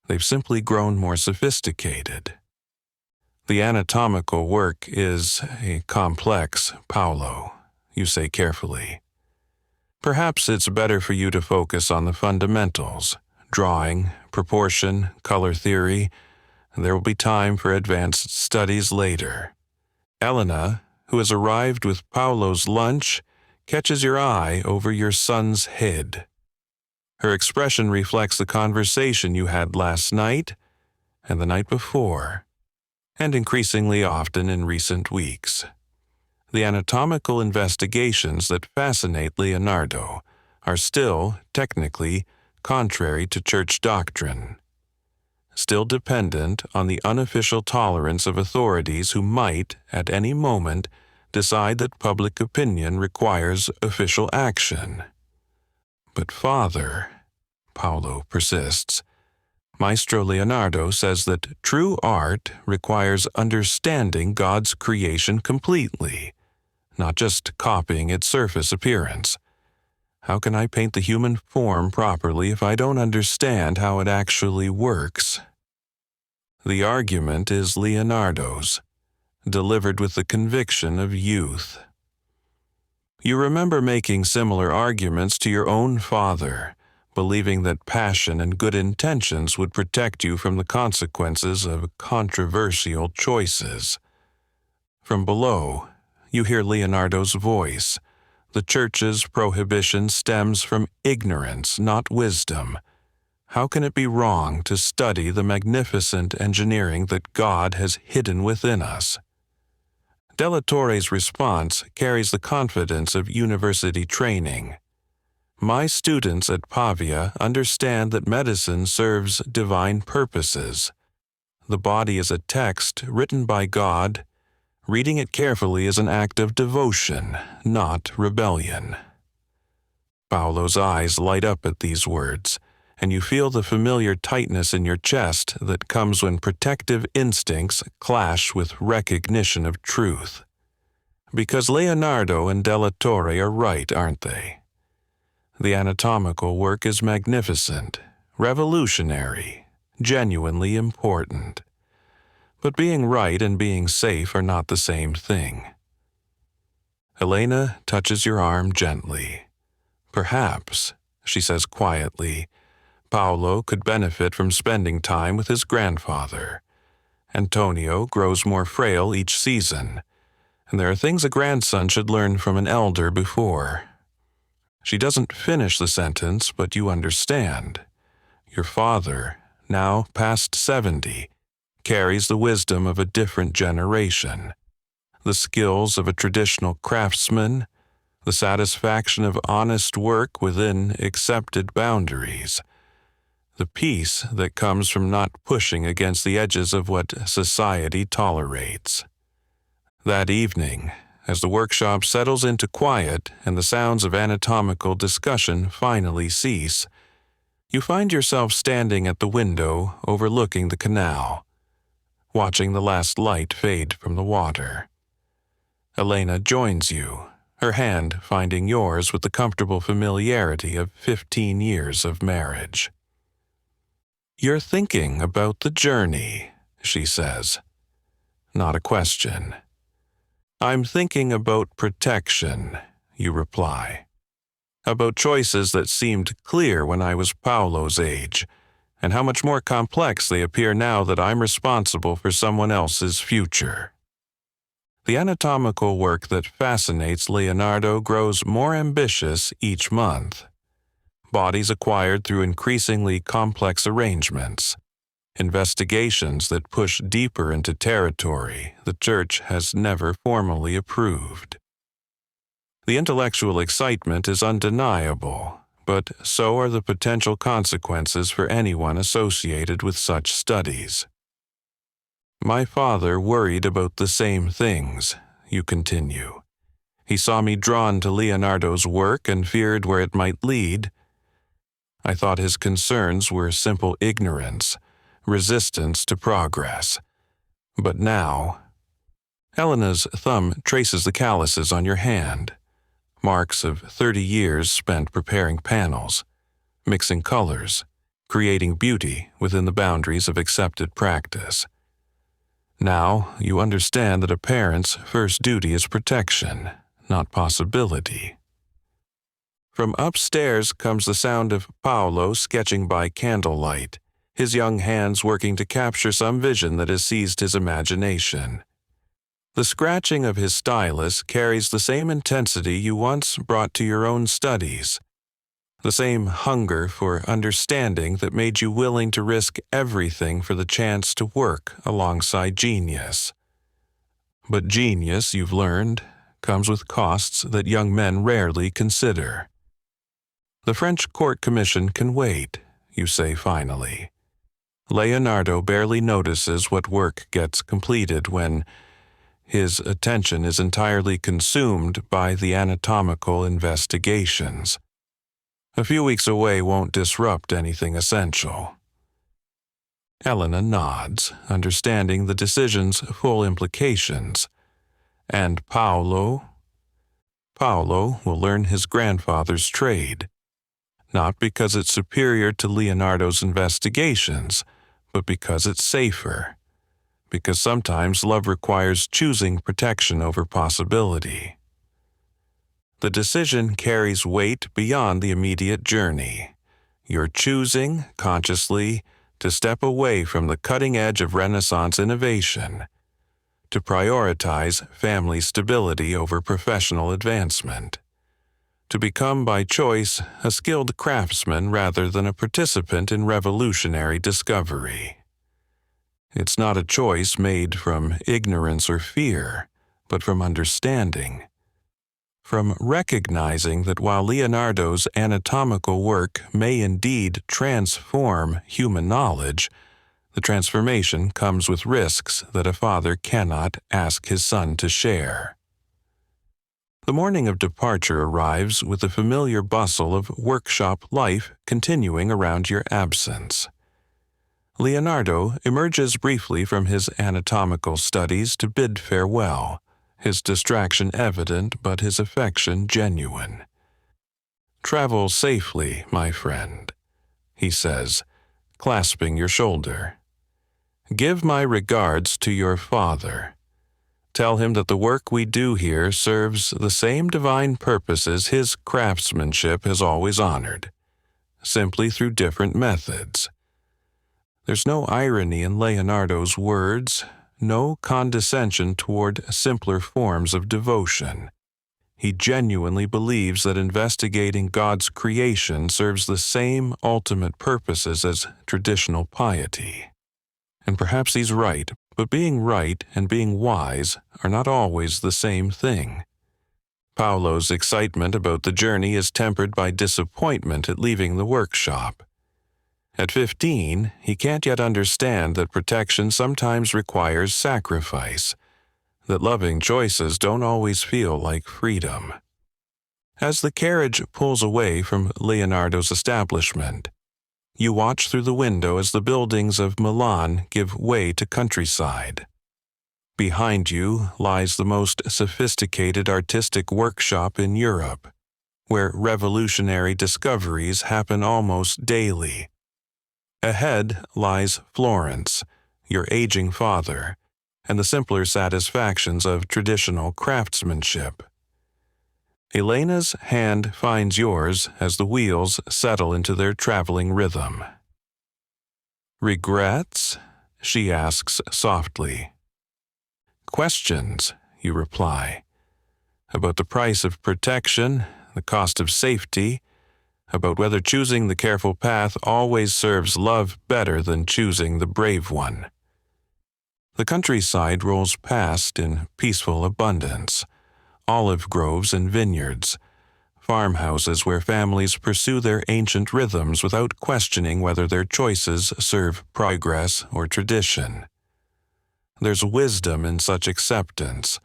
They've simply grown more sophisticated. The anatomical work is complex, Paolo, you say carefully. Perhaps it's better for you to focus on the fundamentals, drawing, proportion, color theory. There will be time for advanced studies later. Elena, who has arrived with Paolo's lunch, catches your eye over your son's head. Her expression reflects the conversation you had last night and the night before, and increasingly often in recent weeks. The anatomical investigations that fascinate Leonardo are still, technically, contrary to church doctrine, still dependent on the unofficial tolerance of authorities who might, at any moment, decide that public opinion requires official action. But Father, Paolo persists, Maestro Leonardo says that true art requires understanding God's creation completely, not just copying its surface appearance. How can I paint the human form properly if I don't understand how it actually works? The argument is Leonardo's, delivered with the conviction of youth. You remember making similar arguments to your own father, believing that passion and good intentions would protect you from the consequences of controversial choices. From below, you hear Leonardo's voice. The church's prohibition stems from ignorance, not wisdom. How can it be wrong to study the magnificent engineering that God has hidden within us? Della Torre's response carries the confidence of university training. My students at Pavia understand that medicine serves divine purposes. The body is a text written by God. Reading it carefully is an act of devotion, not rebellion. Paolo's eyes light up at these words, and you feel the familiar tightness in your chest that comes when protective instincts clash with recognition of truth. Because Leonardo and Della Torre are right, aren't they? The anatomical work is magnificent, revolutionary, genuinely important. But being right and being safe are not the same thing. Elena touches your arm gently. Perhaps, she says quietly, Paolo could benefit from spending time with his grandfather. Antonio grows more frail each season, and there are things a grandson should learn from an elder before. She doesn't finish the sentence, but you understand. Your father, now past 70, carries the wisdom of a different generation, the skills of a traditional craftsman, the satisfaction of honest work within accepted boundaries, the peace that comes from not pushing against the edges of what society tolerates. That evening, as the workshop settles into quiet and the sounds of anatomical discussion finally cease, you find yourself standing at the window overlooking the canal, watching the last light fade from the water. Elena joins you, her hand finding yours with the comfortable familiarity of 15 years of marriage. "You're thinking about the journey," she says. Not a question. "I'm thinking about protection," you reply. "About choices that seemed clear when I was Paolo's age, and how much more complex they appear now that I'm responsible for someone else's future." The anatomical work that fascinates Leonardo grows more ambitious each month. Bodies acquired through increasingly complex arrangements, investigations that push deeper into territory the Church has never formally approved. The intellectual excitement is undeniable, but so are the potential consequences for anyone associated with such studies. "My father worried about the same things," you continue. "He saw me drawn to Leonardo's work and feared where it might lead. I thought his concerns were simple ignorance, resistance to progress. But now..." Elena's thumb traces the calluses on your hand, marks of 30 years spent preparing panels, mixing colors, creating beauty within the boundaries of accepted practice. Now you understand that a parent's first duty is protection, not possibility. From upstairs comes the sound of Paolo sketching by candlelight, his young hands working to capture some vision that has seized his imagination. The scratching of his stylus carries the same intensity you once brought to your own studies, the same hunger for understanding that made you willing to risk everything for the chance to work alongside genius. But genius, you've learned, comes with costs that young men rarely consider. "The French court commission can wait," you say finally. Leonardo barely notices what work gets completed when his attention is entirely consumed by the anatomical investigations. A few weeks away won't disrupt anything essential. Elena nods, understanding the decision's full implications. And Paolo? Paolo will learn his grandfather's trade, not because it's superior to Leonardo's investigations, but because it's safer. Because sometimes love requires choosing protection over possibility. The decision carries weight beyond the immediate journey. You're choosing, consciously, to step away from the cutting edge of Renaissance innovation, to prioritize family stability over professional advancement, to become by choice a skilled craftsman rather than a participant in revolutionary discovery. It's not a choice made from ignorance or fear, but from understanding. From recognizing that while Leonardo's anatomical work may indeed transform human knowledge, The transformation comes with risks that a father cannot ask his son to share. The morning of departure arrives with the familiar bustle of workshop life continuing around your absence. Leonardo emerges briefly from his anatomical studies to bid farewell, his distraction evident but his affection genuine. "Travel safely, my friend," he says, clasping your shoulder. "Give my regards to your father. Tell him that the work we do here serves the same divine purposes his craftsmanship has always honored, simply through different methods." There's no irony in Leonardo's words, no condescension toward simpler forms of devotion. He genuinely believes that investigating God's creation serves the same ultimate purposes as traditional piety. And perhaps he's right, but being right and being wise are not always the same thing. Paolo's excitement about the journey is tempered by disappointment at leaving the workshop. At 15, he can't yet understand that protection sometimes requires sacrifice, that loving choices don't always feel like freedom. As the carriage pulls away from Leonardo's establishment, you watch through the window as the buildings of Milan give way to countryside. Behind you lies the most sophisticated artistic workshop in Europe, where revolutionary discoveries happen almost daily. Ahead lies Florence, your aging father, and the simpler satisfactions of traditional craftsmanship. Elena's hand finds yours as the wheels settle into their traveling rhythm. "Regrets?" she asks softly. "Questions," you reply, "about the price of protection, the cost of safety, about whether choosing the careful path always serves love better than choosing the brave one." The countryside rolls past in peaceful abundance, olive groves and vineyards, farmhouses where families pursue their ancient rhythms without questioning whether their choices serve progress or tradition. There's wisdom in such acceptance,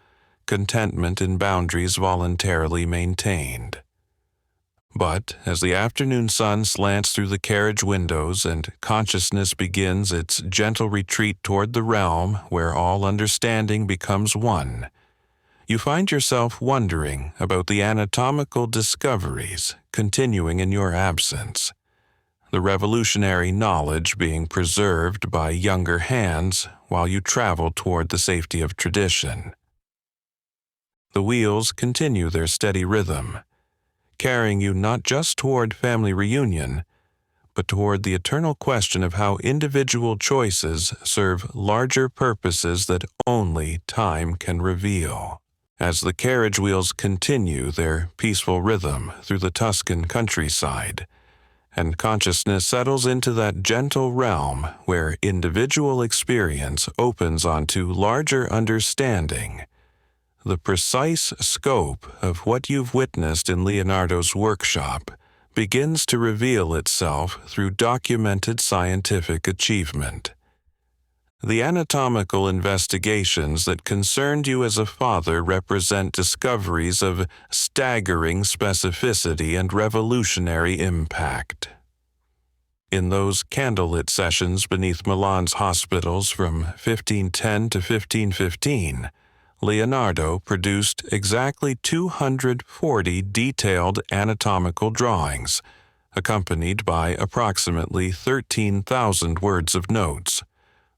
contentment in boundaries voluntarily maintained. But as the afternoon sun slants through the carriage windows and consciousness begins its gentle retreat toward the realm where all understanding becomes one, you find yourself wondering about the anatomical discoveries continuing in your absence, the revolutionary knowledge being preserved by younger hands while you travel toward the safety of tradition. The wheels continue their steady rhythm, carrying you not just toward family reunion, but toward the eternal question of how individual choices serve larger purposes that only time can reveal. As the carriage wheels continue their peaceful rhythm through the Tuscan countryside, and consciousness settles into that gentle realm where individual experience opens onto larger understanding, the precise scope of what you've witnessed in Leonardo's workshop begins to reveal itself through documented scientific achievement. The anatomical investigations that concerned you as a father represent discoveries of staggering specificity and revolutionary impact. In those candlelit sessions beneath Milan's hospitals from 1510 to 1515, Leonardo produced exactly 240 detailed anatomical drawings, accompanied by approximately 13,000 words of notes,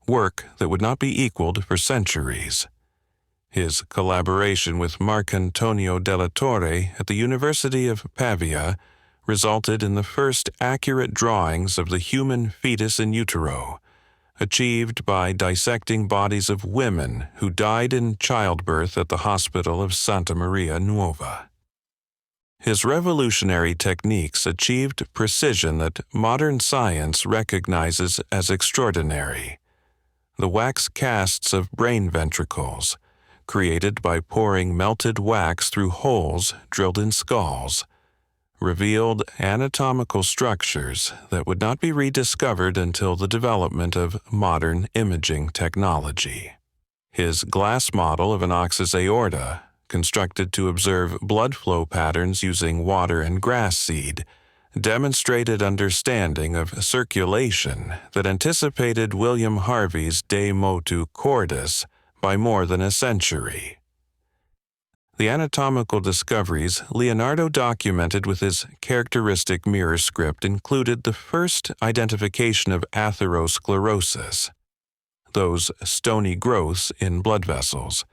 work that would not be equaled for centuries. His collaboration with Marcantonio della Torre at the University of Pavia resulted in the first accurate drawings of the human fetus in utero, achieved by dissecting bodies of women who died in childbirth at the hospital of Santa Maria Nuova. His revolutionary techniques achieved precision that modern science recognizes as extraordinary. The wax casts of brain ventricles, created by pouring melted wax through holes drilled in skulls, revealed anatomical structures that would not be rediscovered until the development of modern imaging technology. His glass model of an ox's aorta, constructed to observe blood flow patterns using water and grass seed, demonstrated understanding of circulation that anticipated William Harvey's De Motu Cordis by more than a century. The anatomical discoveries Leonardo documented with his characteristic mirror script included the first identification of atherosclerosis, those stony growths in blood vessels,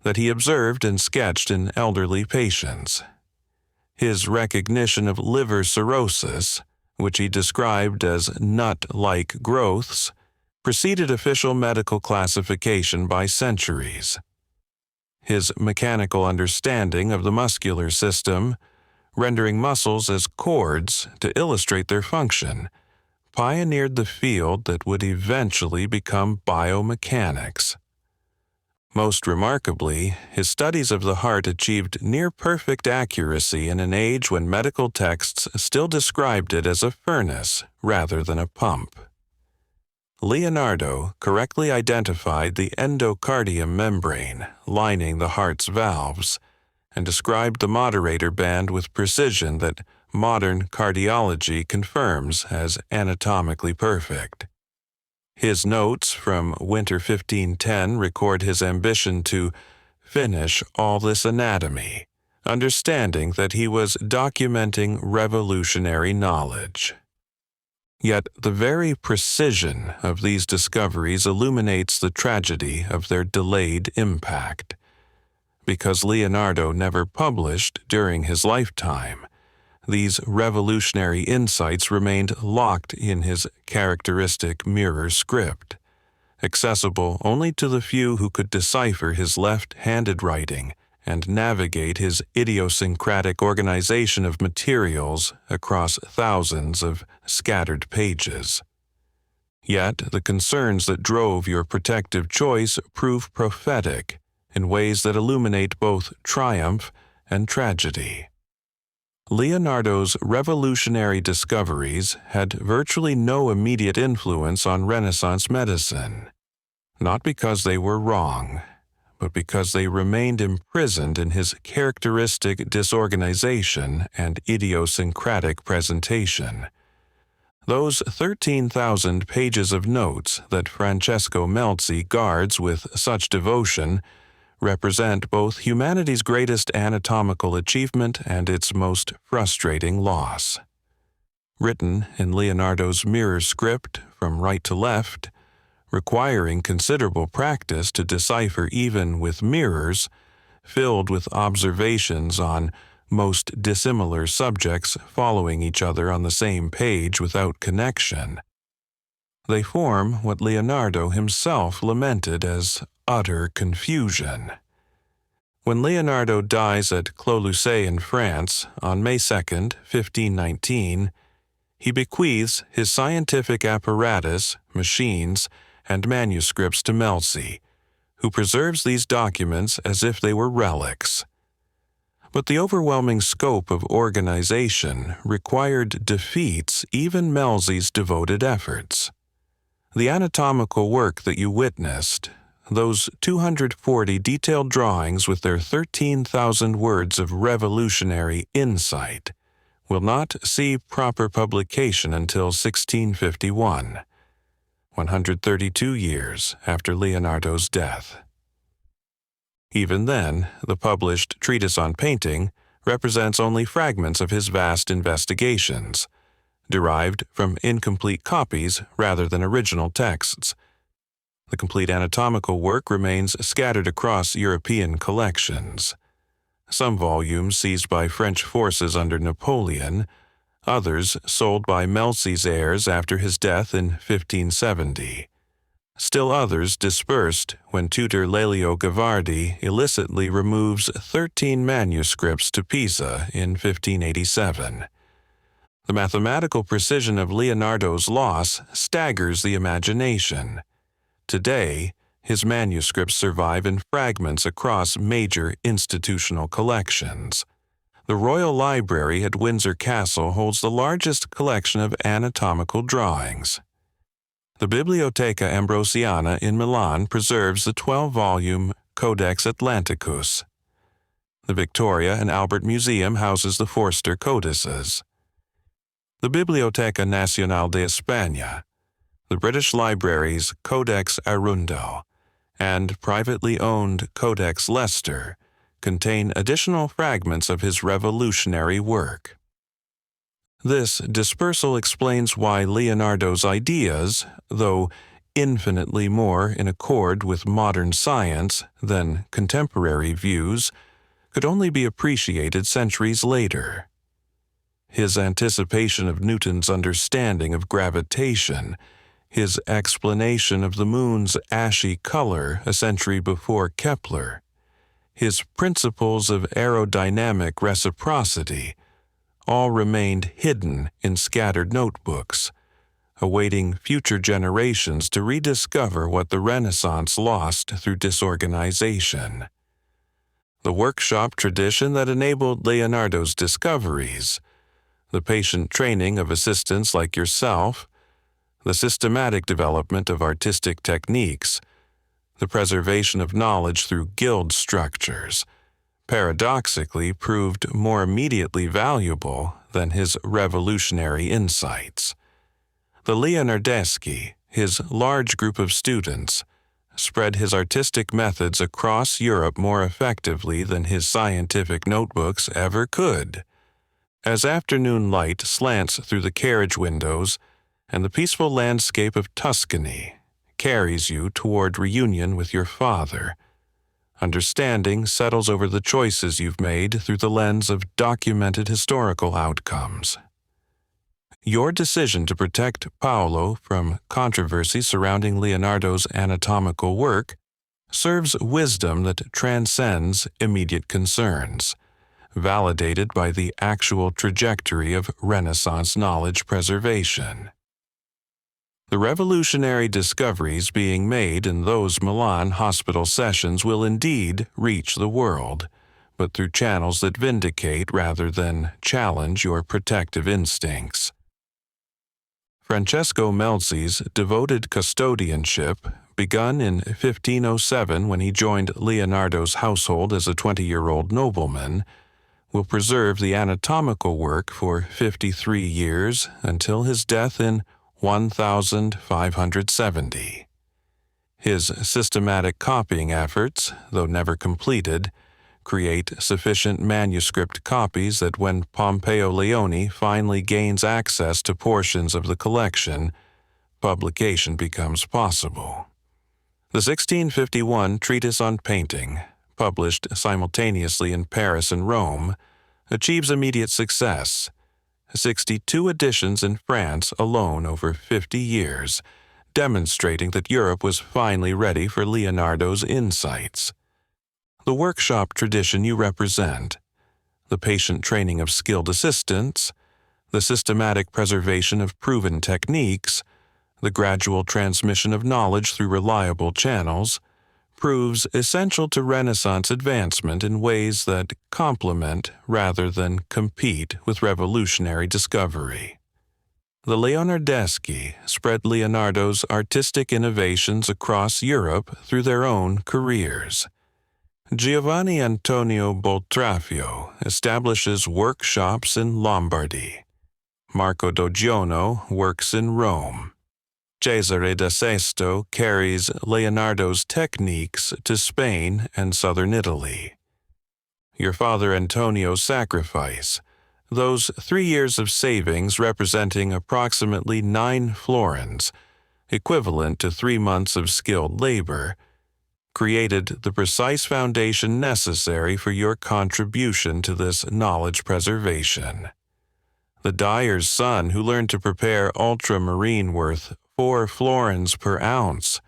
that he observed and sketched in elderly patients. His recognition of liver cirrhosis, which he described as nut-like growths, preceded official medical classification by centuries. His mechanical understanding of the muscular system, rendering muscles as cords to illustrate their function, pioneered the field that would eventually become biomechanics. Most remarkably, his studies of the heart achieved near-perfect accuracy in an age when medical texts still described it as a furnace rather than a pump. Leonardo correctly identified the endocardium membrane lining the heart's valves and described the moderator band with precision that modern cardiology confirms as anatomically perfect. His notes from winter 1510 record his ambition to finish all this anatomy, understanding that he was documenting revolutionary knowledge. Yet the very precision of these discoveries illuminates the tragedy of their delayed impact. Because Leonardo never published during his lifetime, these revolutionary insights remained locked in his characteristic mirror script, accessible only to the few who could decipher his left-handed writing and navigate his idiosyncratic organization of materials across thousands of scattered pages. Yet the concerns that drove your protective choice prove prophetic in ways that illuminate both triumph and tragedy. Leonardo's revolutionary discoveries had virtually no immediate influence on Renaissance medicine, not because they were wrong, but because they remained imprisoned in his characteristic disorganization and idiosyncratic presentation. Those 13,000 pages of notes that Francesco Melzi guards with such devotion represent both humanity's greatest anatomical achievement and its most frustrating loss. Written in Leonardo's mirror script from right to left, requiring considerable practice to decipher even with mirrors, filled with observations on most dissimilar subjects following each other on the same page without connection. They form what Leonardo himself lamented as utter confusion. When Leonardo dies at Clos-Lucé in France on May 2, 1519, he bequeaths his scientific apparatus, machines, and manuscripts to Melzi, who preserves these documents as if they were relics. But the overwhelming scope of organization required defeats even Melzi's devoted efforts. The anatomical work that you witnessed, those 240 detailed drawings with their 13,000 words of revolutionary insight, will not see proper publication until 1651. 132 years after Leonardo's death. Even then, the published treatise on painting represents only fragments of his vast investigations, derived from incomplete copies rather than original texts. The complete anatomical work remains scattered across European collections. Some volumes seized by French forces under Napoleon, others sold by Melzi's heirs after his death in 1570. Still others dispersed when tutor Lelio Gavardi illicitly removes 13 manuscripts to Pisa in 1587. The mathematical precision of Leonardo's loss staggers the imagination. Today, his manuscripts survive in fragments across major institutional collections. The Royal Library at Windsor Castle holds the largest collection of anatomical drawings. The Biblioteca Ambrosiana in Milan preserves the 12-volume Codex Atlanticus. The Victoria and Albert Museum houses the Forster Codices. The Biblioteca Nacional de España, the British Library's Codex Arundel, and privately owned Codex Leicester contain additional fragments of his revolutionary work. This dispersal explains why Leonardo's ideas, though infinitely more in accord with modern science than contemporary views, could only be appreciated centuries later. His anticipation of Newton's understanding of gravitation, his explanation of the moon's ashy color a century before Kepler, his principles of aerodynamic reciprocity, all remained hidden in scattered notebooks, awaiting future generations to rediscover what the Renaissance lost through disorganization. The workshop tradition that enabled Leonardo's discoveries, the patient training of assistants like yourself, the systematic development of artistic techniques, the preservation of knowledge through guild structures, paradoxically proved more immediately valuable than his revolutionary insights. The Leonardeschi, his large group of students, spread his artistic methods across Europe more effectively than his scientific notebooks ever could. As afternoon light slants through the carriage windows and the peaceful landscape of Tuscany carries you toward reunion with your father, understanding settles over the choices you've made through the lens of documented historical outcomes. Your decision to protect Paolo from controversy surrounding Leonardo's anatomical work serves wisdom that transcends immediate concerns, validated by the actual trajectory of Renaissance knowledge preservation. The revolutionary discoveries being made in those Milan hospital sessions will indeed reach the world, but through channels that vindicate rather than challenge your protective instincts. Francesco Melzi's devoted custodianship, begun in 1507 when he joined Leonardo's household as a 20-year-old nobleman, will preserve the anatomical work for 53 years until his death in 1570. His systematic copying efforts, though never completed, create sufficient manuscript copies that when Pompeo Leone finally gains access to portions of the collection, publication becomes possible. The 1651 Treatise on Painting, published simultaneously in Paris and Rome, achieves immediate success. 62 editions in France alone over 50 years, demonstrating that Europe was finally ready for Leonardo's insights. The workshop tradition you represent, the patient training of skilled assistants, the systematic preservation of proven techniques, the gradual transmission of knowledge through reliable channels, proves essential to Renaissance advancement in ways that complement rather than compete with revolutionary discovery. The Leonardeschi spread Leonardo's artistic innovations across Europe through their own careers. Giovanni Antonio Boltraffio establishes workshops in Lombardy. Marco Dogiono works in Rome. Cesare da Sesto carries Leonardo's techniques to Spain and southern Italy. Your father Antonio's sacrifice, those 3 years of savings representing approximately 9 florins, equivalent to 3 months of skilled labor, created the precise foundation necessary for your contribution to this knowledge preservation. The dyer's son who learned to prepare ultramarine worth 4 florins per ounce,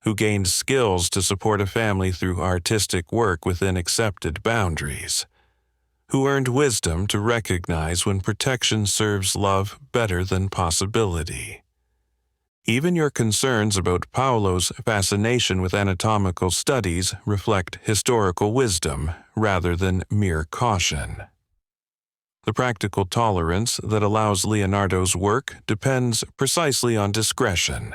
who gained skills to support a family through artistic work within accepted boundaries, who earned wisdom to recognize when protection serves love better than possibility. Even your concerns about Paolo's fascination with anatomical studies reflect historical wisdom rather than mere caution. The practical tolerance that allows Leonardo's work depends precisely on discretion,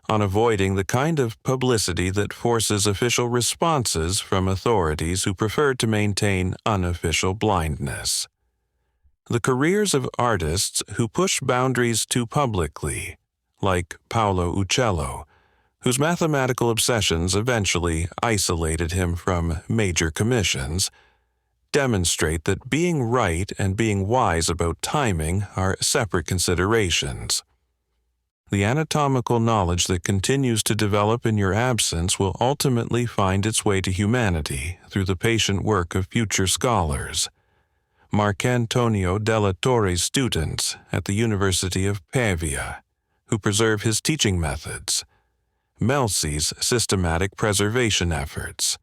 on avoiding the kind of publicity that forces official responses from authorities who prefer to maintain unofficial blindness. The careers of artists who push boundaries too publicly, like Paolo Uccello, whose mathematical obsessions eventually isolated him from major commissions, demonstrate that being right and being wise about timing are separate considerations. The anatomical knowledge that continues to develop in your absence will ultimately find its way to humanity through the patient work of future scholars. Marcantonio della Torre's students at the University of Pavia, who preserve his teaching methods, Melzi's systematic preservation efforts,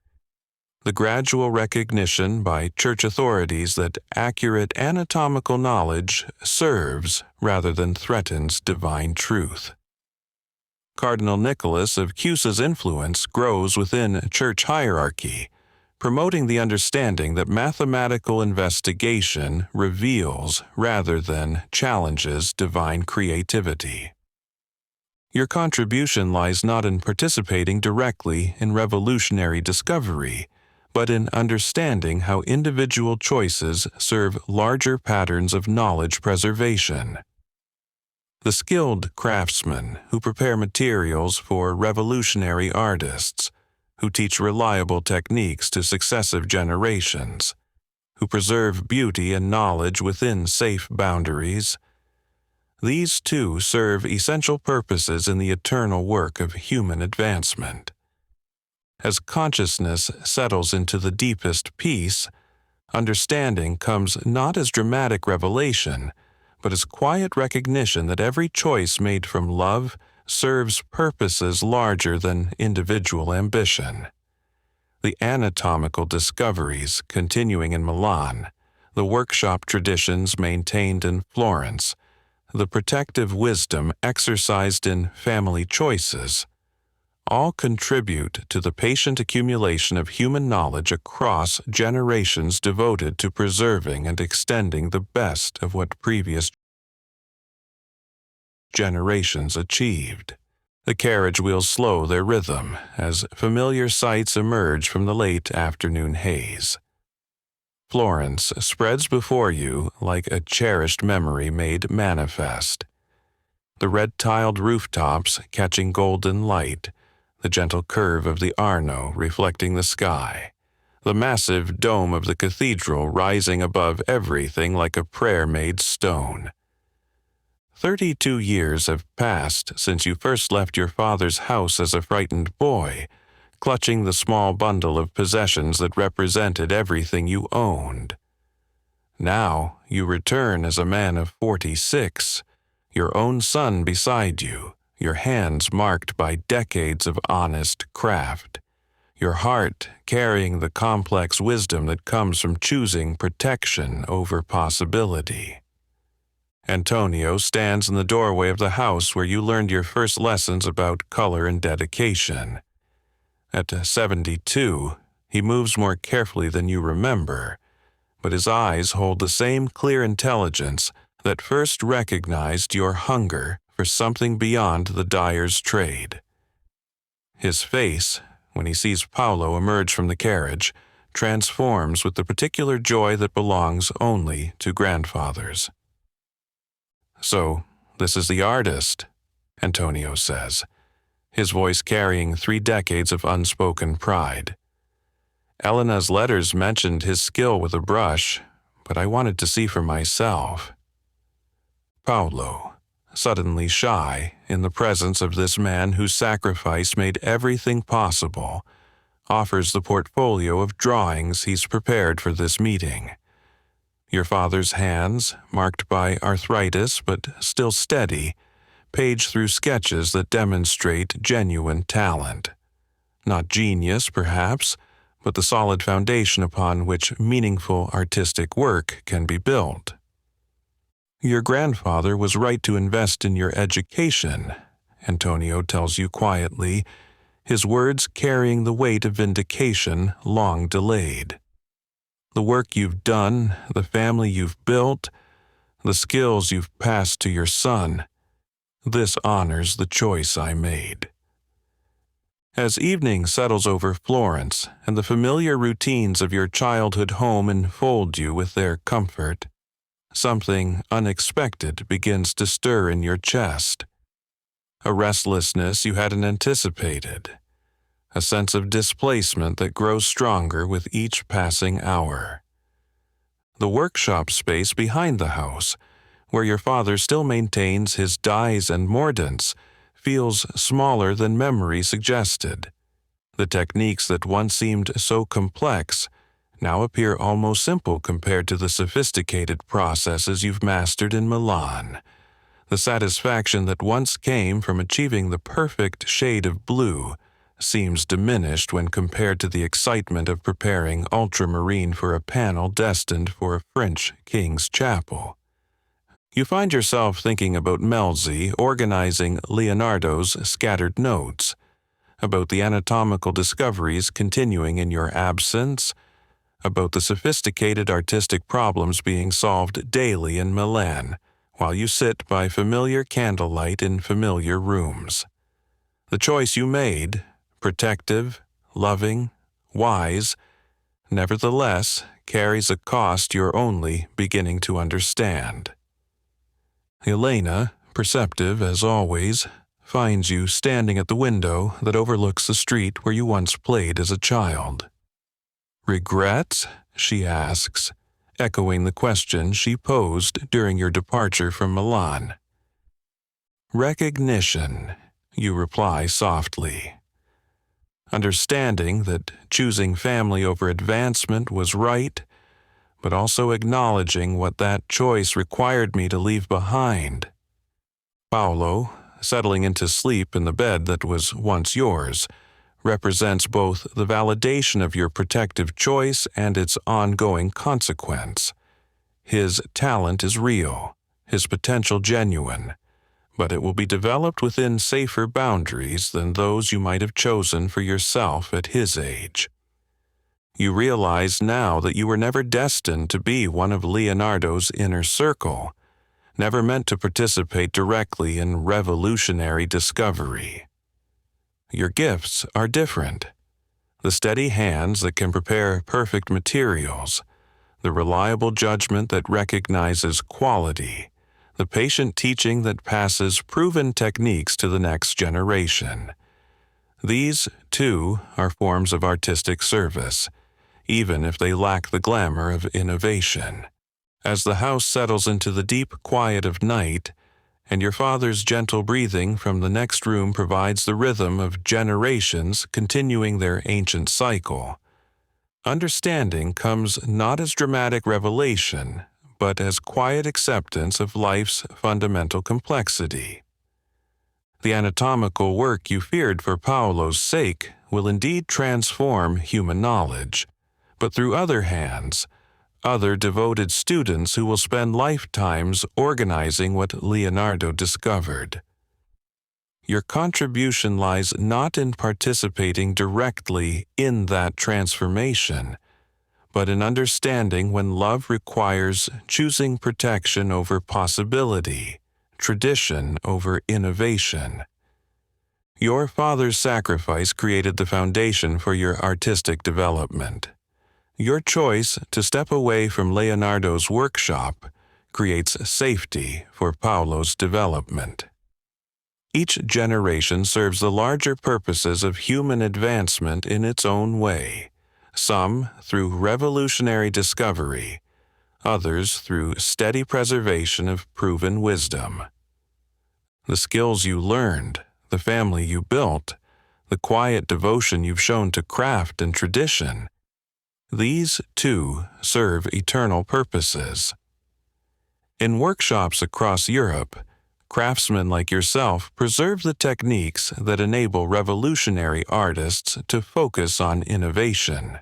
the gradual recognition by church authorities that accurate anatomical knowledge serves rather than threatens divine truth. Cardinal Nicholas of Cusa's influence grows within church hierarchy, promoting the understanding that mathematical investigation reveals rather than challenges divine creativity. Your contribution lies not in participating directly in revolutionary discovery, but in understanding how individual choices serve larger patterns of knowledge preservation. The skilled craftsmen who prepare materials for revolutionary artists, who teach reliable techniques to successive generations, who preserve beauty and knowledge within safe boundaries, these too serve essential purposes in the eternal work of human advancement. As consciousness settles into the deepest peace, understanding comes not as dramatic revelation, but as quiet recognition that every choice made from love serves purposes larger than individual ambition. The anatomical discoveries continuing in Milan, the workshop traditions maintained in Florence, the protective wisdom exercised in family choices, all contribute to the patient accumulation of human knowledge across generations devoted to preserving and extending the best of what previous generations achieved. The carriage wheels slow their rhythm as familiar sights emerge from the late afternoon haze. Florence spreads before you like a cherished memory made manifest. The red-tiled rooftops catching golden light, the gentle curve of the Arno reflecting the sky, the massive dome of the cathedral rising above everything like a prayer made stone. 32 years have passed since you first left your father's house as a frightened boy, clutching the small bundle of possessions that represented everything you owned. Now you return as a man of 46, your own son beside you, your hands marked by decades of honest craft, your heart carrying the complex wisdom that comes from choosing protection over possibility. Antonio stands in the doorway of the house where you learned your first lessons about color and dedication. At 72, he moves more carefully than you remember, but his eyes hold the same clear intelligence that first recognized your hunger for something beyond the dyer's trade. His face, when he sees Paolo emerge from the carriage, transforms with the particular joy that belongs only to grandfathers. "So, this is the artist," Antonio says, his voice carrying 3 decades of unspoken pride. "Elena's letters mentioned his skill with a brush, but I wanted to see for myself." Paolo, suddenly shy in the presence of this man whose sacrifice made everything possible, offers the portfolio of drawings he's prepared for this meeting. Your father's hands, marked by arthritis but still steady, page through sketches that demonstrate genuine talent. Not genius, perhaps, but the solid foundation upon which meaningful artistic work can be built. Your grandfather was right to invest in your education, Antonio tells you quietly, his words carrying the weight of vindication long delayed. the work you've done, the family you've built, the skills you've passed to your son. This honors the choice I made. As evening settles over Florence and the familiar routines of your childhood home enfold you with their comfort, something unexpected begins to stir in your chest. A restlessness you hadn't anticipated, a sense of displacement that grows stronger with each passing hour. The workshop space behind the house, where your father still maintains his dyes and mordants, feels smaller than memory suggested. The techniques that once seemed so complex now appear almost simple compared to the sophisticated processes you've mastered in Milan. The satisfaction that once came from achieving the perfect shade of blue seems diminished when compared to the excitement of preparing ultramarine for a panel destined for a French king's chapel. You find yourself thinking about Melzi organizing Leonardo's scattered notes, about the anatomical discoveries continuing in your absence, about the sophisticated artistic problems being solved daily in Milan, while you sit by familiar candlelight in familiar rooms. The choice you made, protective, loving, wise, nevertheless carries a cost you're only beginning to understand. Elena, perceptive as always, finds you standing at the window that overlooks the street where you once played as a child. "Regrets?" she asks, echoing the question she posed during your departure from Milan. "Recognition," you reply softly. Understanding that choosing family over advancement was right, but also acknowledging what that choice required me to leave behind. Paolo, settling into sleep in the bed that was once yours, represents both the validation of your protective choice and its ongoing consequence. His talent is real, his potential genuine, but it will be developed within safer boundaries than those you might have chosen for yourself at his age. You realize now that you were never destined to be one of Leonardo's inner circle, never meant to participate directly in revolutionary discovery. Your gifts are different. The steady hands that can prepare perfect materials, the reliable judgment that recognizes quality, the patient teaching that passes proven techniques to the next generation. These, too, are forms of artistic service, even if they lack the glamour of innovation. As the house settles into the deep quiet of night, and your father's gentle breathing from the next room provides the rhythm of generations continuing their ancient cycle, understanding comes not as dramatic revelation, but as quiet acceptance of life's fundamental complexity. The anatomical work you feared for Paolo's sake will indeed transform human knowledge, but through other hands, other devoted students who will spend lifetimes organizing what Leonardo discovered. Your contribution lies not in participating directly in that transformation, but in understanding when love requires choosing protection over possibility, tradition over innovation. Your father's sacrifice created the foundation for your artistic development. Your choice to step away from Leonardo's workshop creates safety for Paolo's development. Each generation serves the larger purposes of human advancement in its own way, some through revolutionary discovery, others through steady preservation of proven wisdom. The skills you learned, the family you built, the quiet devotion you've shown to craft and tradition, these, too, serve eternal purposes. In workshops across Europe, craftsmen like yourself preserve the techniques that enable revolutionary artists to focus on innovation.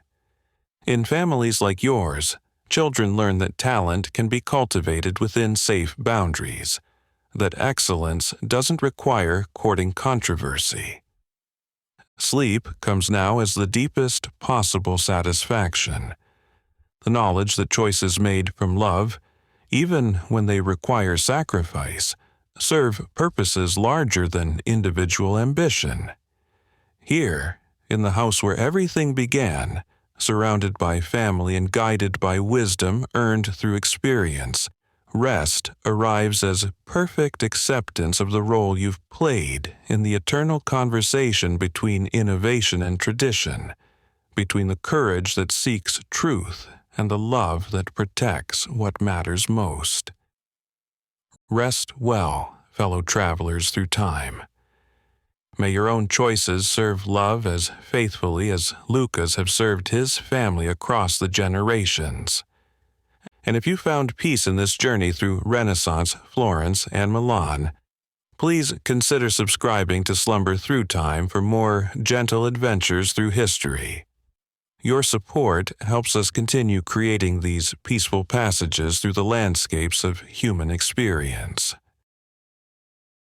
In families like yours, children learn that talent can be cultivated within safe boundaries, that excellence doesn't require courting controversy. Sleep comes now as the deepest possible satisfaction. the knowledge that choices made from love, even when they require sacrifice, serve purposes larger than individual ambition. Here, in the house where everything began, surrounded by family and guided by wisdom earned through experience, rest arrives as perfect acceptance of the role you've played in the eternal conversation between innovation and tradition, between the courage that seeks truth and the love that protects what matters most. Rest well, fellow travelers through time. May your own choices serve love as faithfully as Luca's have served his family across the generations. And if you found peace in this journey through Renaissance, Florence, and Milan, please consider subscribing to Slumber Through Time for more gentle adventures through history. Your support helps us continue creating these peaceful passages through the landscapes of human experience.